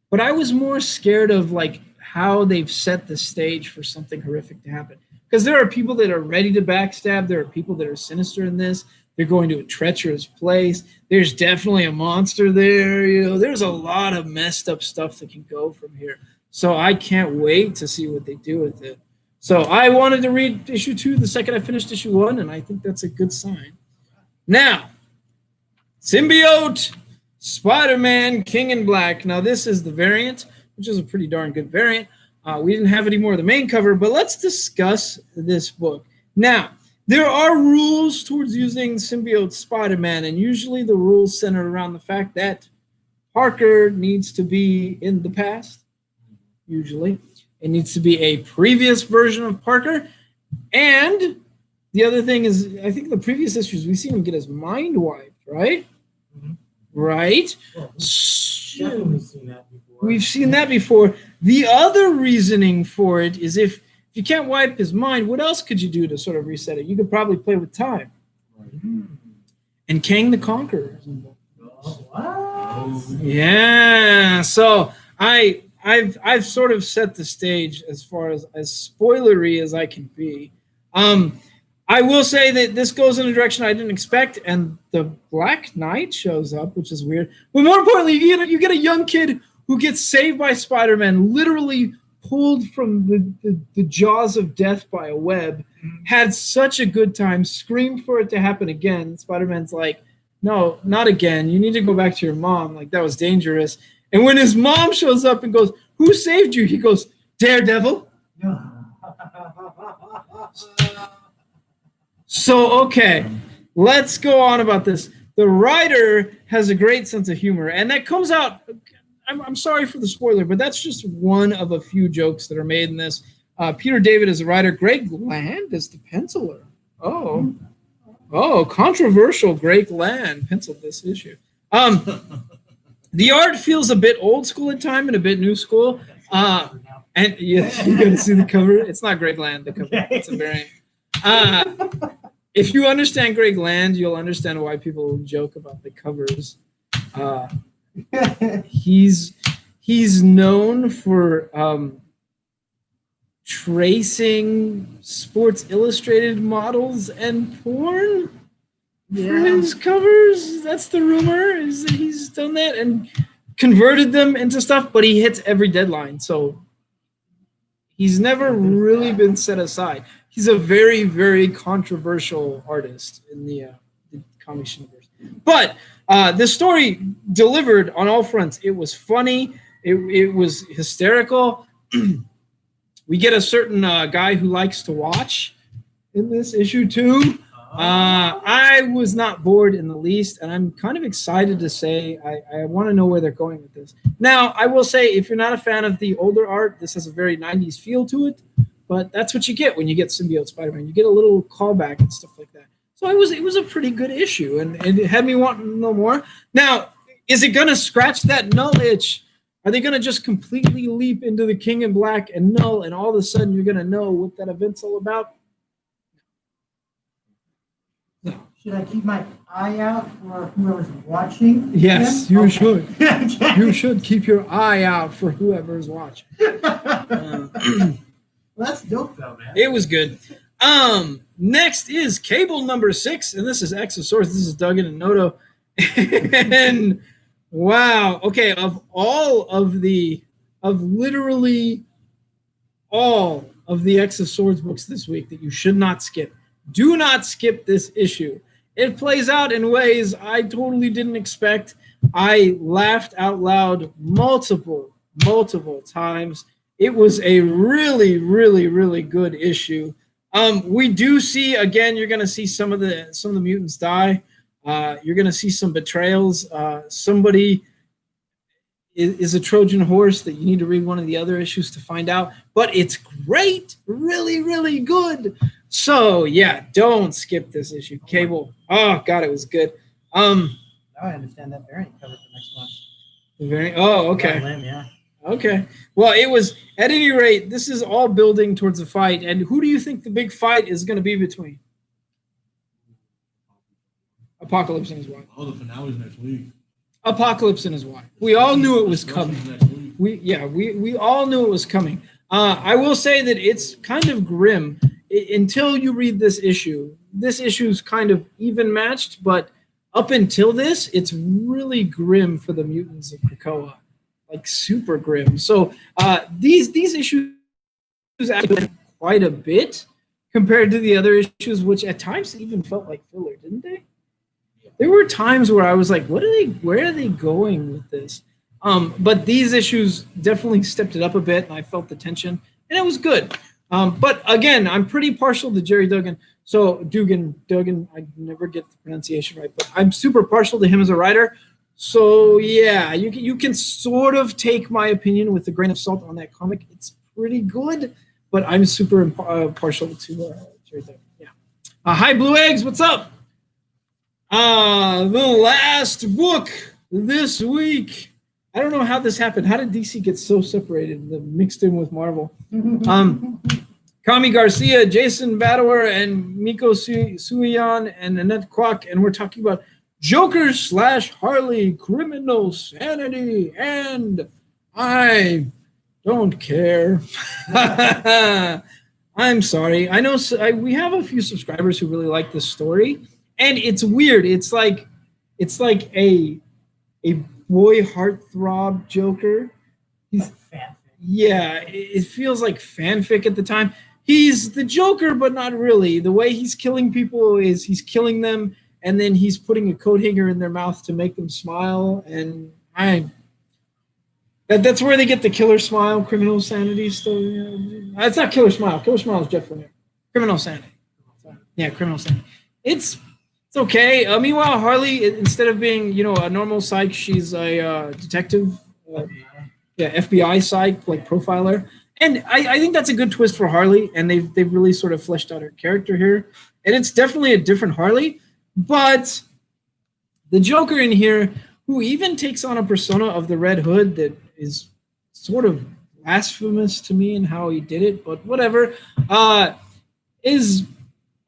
but I was more scared of like how they've set the stage for something horrific to happen. Because there are people that are ready to backstab. There are people that are sinister in this. They're going to a treacherous place. There's definitely a monster there. You know, there's a lot of messed up stuff that can go from here. So I can't wait to see what they do with it. So I wanted to read issue 2 the second I finished issue 1, and I think that's a good sign. Now, Symbiote Spider-Man King in Black. Now, this is the variant, which is a pretty darn good variant. We didn't have any more of the main cover, but let's discuss this book. Now, there are rules towards using Symbiote Spider-Man, and usually the rules center around the fact that Parker needs to be in the past. Usually, it needs to be a previous version of Parker. And the other thing is, I think the previous issues, we've seen him get his mind wiped, right? Right? Well, definitely seen that before. We've seen that before. The other reasoning for it is if you can't wipe his mind, what else could you do to sort of reset it? You could probably play with time. And Kang the Conqueror. What? Yeah. So I've sort of set the stage as far as spoilery as I can be. I will say that this goes in a direction I didn't expect, and the Black Knight shows up, which is weird. But more importantly, you get a young kid who gets saved by Spider-Man, literally pulled from the jaws of death by a web, had such a good time, screamed for it to happen again. Spider-Man's like, no, not again. You need to go back to your mom. Like, that was dangerous. And when his mom shows up and goes, who saved you? He goes, Daredevil. So, okay, let's go on about this. The writer has a great sense of humor, and that comes out, I'm sorry for the spoiler, but that's just one of a few jokes that are made in this. Peter David is the writer. Greg Land is the penciler. Oh, controversial. Greg Land penciled this issue. The art feels a bit old school at time and a bit new school. And yeah, you got to see the cover. It's not Greg Land, the cover. It's a variant. If you understand Greg Land, you'll understand why people joke about the covers. He's known for tracing Sports Illustrated models and porn for his covers. That's the rumor, is that he's done that and converted them into stuff, but he hits every deadline. So he's never really been set aside. He's a very, very controversial artist in the comics universe. But the story delivered on all fronts. It was funny. It was hysterical. We get a certain guy who likes to watch in this issue too. I was not bored in the least, and I'm kind of excited to say I want to know where they're going with this. Now, I will say, if you're not a fan of the older art, this has a very 90s feel to it, but that's what you get when you get Symbiote Spider-Man. You get a little callback and stuff like that. So it was a pretty good issue, and it had me wanting to know more. Now, is it going to scratch that Null itch? Are they going to just completely leap into the King in Black and Null, and all of a sudden you're going to know what that event's all about? No. Should I keep my eye out for whoever's watching? Yes, you should. Okay. You should keep your eye out for whoever's watching. Well, that's dope though, man. It was good. Next is Cable number 6, and this is Exosaurus. This is Duggan and Noto. And wow, okay, of literally all of the Exoswords books this week that you should not skip, do not skip this issue. It plays out in ways I totally didn't expect. I laughed out loud multiple times. It was a really, really, really good issue. We do see, again, you're going to see some of the mutants die. You're going to see some betrayals. Somebody is a Trojan horse that you need to read one of the other issues to find out. But it's great, really, really good. So yeah, don't skip this issue. Cable. Oh God, it was good. Now I understand that variant cover for next month. The variant. Oh, okay. Limb, yeah. Okay. Well, it was, at any rate, this is all building towards a fight. And who do you think the big fight is going to be between? Apocalypse and his wife. Oh, the finale's next week. Apocalypse and his wife. We all knew it was coming. We all knew it was coming. I will say that it's kind of grim until you read this issue. This issue's kind of even matched, but up until this, it's really grim for the mutants of Krakoa. Like super grim. So these issues actually quite a bit compared to the other issues, which at times even felt like filler, didn't they? There were times where I was like, where are they going with this? But these issues definitely stepped it up a bit, and I felt the tension, and it was good. But again, I'm pretty partial to Jerry Duggan. So Duggan, I never get the pronunciation right, but I'm super partial to him as a writer. So yeah, you can sort of take my opinion with a grain of salt on that comic. It's pretty good, but I'm super partial to Jerry Duggan. Yeah. Hi, Blue Eggs. What's up? The last book this week. I don't know how this happened. How did DC get so separated, mixed in with Marvel? Kami Garcia, Jason Badower, and Miko Suyan, and Annette Kwok, and we're talking about Joker / Harley, Criminal Sanity, and I don't care. I'm sorry. I know we have a few subscribers who really like this story, and it's weird. It's like a boy heartthrob Joker. He's fanfic. Yeah, it feels like fanfic at the time. He's the Joker, but not really. The way he's killing people is he's killing them, and then he's putting a coat hanger in their mouth to make them smile. And that's where they get the killer smile, criminal sanity story. It's not killer smile. Killer smile is Jeff Lemire. Criminal sanity. Yeah, criminal sanity. It's okay. Meanwhile, Harley, instead of being a normal psych, she's a detective. FBI psych, like profiler. And I think that's a good twist for Harley, and they've really sort of fleshed out her character here. And it's definitely a different Harley, but the Joker in here, who even takes on a persona of the Red Hood that is sort of blasphemous to me in how he did it, but whatever, is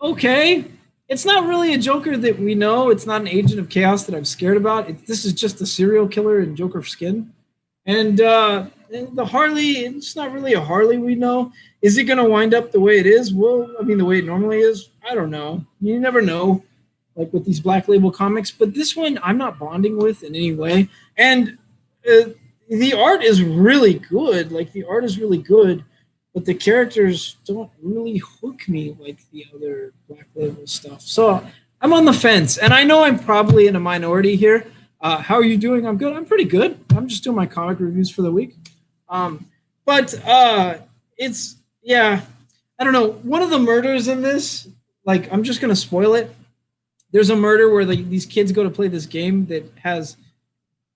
okay. It's not really a Joker that we know. It's not an agent of chaos that I'm scared about. This is just a serial killer in Joker skin. And the Harley, it's not really a Harley we know. Is it going to wind up the way it is? Well, I mean, the way it normally is? I don't know. You never know, like with these Black Label comics. But this one, I'm not bonding with in any way. And the art is really good. Like, the art is really good. But the characters don't really hook me like the other Black Label stuff. So I'm on the fence. And I know I'm probably in a minority here. How are you doing? I'm good. I'm pretty good. I'm just doing my comic reviews for the week. But it's, yeah, I don't know. One of the murders in this, like, I'm just going to spoil it. there's a murder where these kids go to play this game that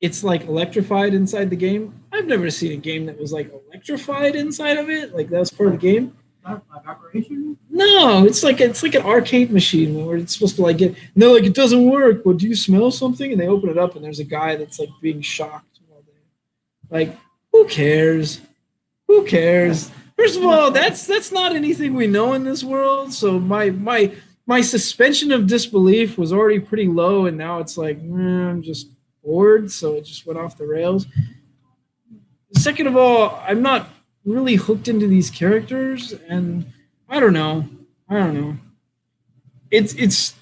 it's like electrified inside the game. I've never seen a game that was like electrified inside of it. Like that's part of the game. Like Operation? No, it's like an arcade machine where it's supposed to like get. And they're like, it doesn't work. But do you smell something? And they open it up, and there's a guy that's like being shocked. Like, who cares? Who cares? First of all, that's not anything we know in this world. So my suspension of disbelief was already pretty low, and now it's like I'm just bored. So it just went off the rails. Second of all, I'm not really hooked into these characters, and I don't know. It's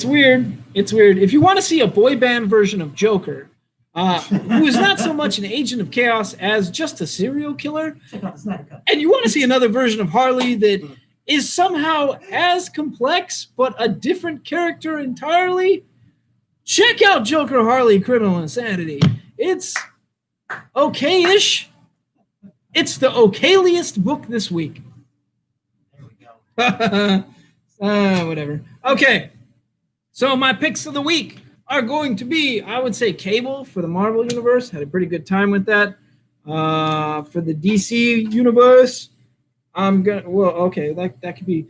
weird. It's weird. If you want to see a boy band version of Joker, who is not so much an agent of chaos as just a serial killer, Check out the Snyder Cut. and you want to see another version of Harley that is somehow as complex but a different character entirely, check out Joker Harley Criminal Insanity. It's okay-ish. It's the okayliest book this week. There we go. Whatever. Okay. So my picks of the week are going to be, I would say, Cable for the Marvel Universe. Had a pretty good time with that. For the DC Universe, that could be.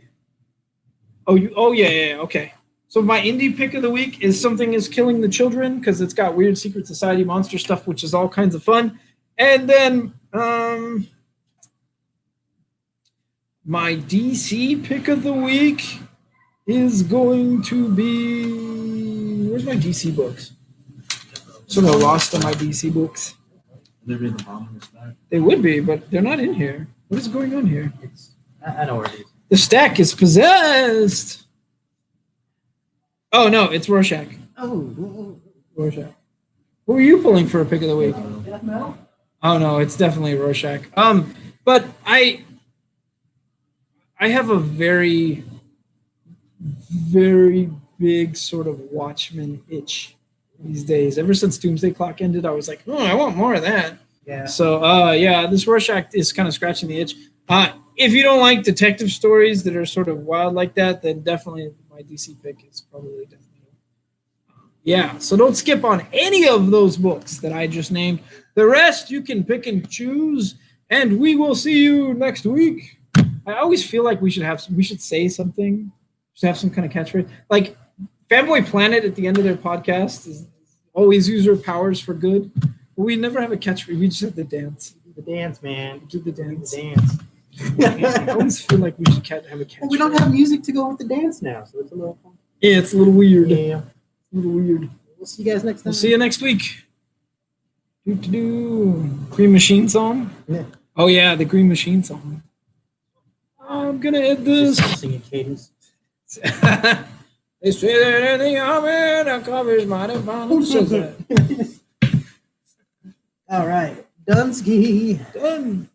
Yeah, okay. So my indie pick of the week is Something Is Killing the Children, because it's got weird secret society monster stuff, which is all kinds of fun. And then my DC pick of the week is going to be, where's my DC books? Sort of lost on my DC books. They're in the bottom of the stack. They would be, but they're not in here. What is going on here? I know where it is. The stack is possessed. Oh no, it's Rorschach. Oh, Rorschach. Who are you pulling for a pick of the week? Death Metal? Oh no, it's definitely Rorschach. But I have a very, very big sort of Watchmen itch these days. Ever since Doomsday Clock ended, I was like, I want more of that. Yeah. So this Rorschach is kind of scratching the itch. If you don't like detective stories that are sort of wild like that, then definitely my DC pick is probably definitely. Yeah, so don't skip on any of those books that I just named. The rest you can pick and choose, and we will see you next week. I always feel like we should say something, should have some kind of catchphrase. Like Fanboy Planet at the end of their podcast is always use your powers for good. But we never have a catchphrase. We just have the dance. The dance, man. Do the dance. The dance. I always feel like we should have a catchphrase. Well, we don't have music to go with the dance now, so it's a little fun. Yeah, it's a little weird. Yeah. A little weird. We'll see you guys next time. We'll see you next week. Green Machine song? Yeah. Oh yeah, the Green Machine song. I'm gonna hit this. Just singing cadence. They say that in the army, the covers might have found. Who says that? All right. Dunsky. Done.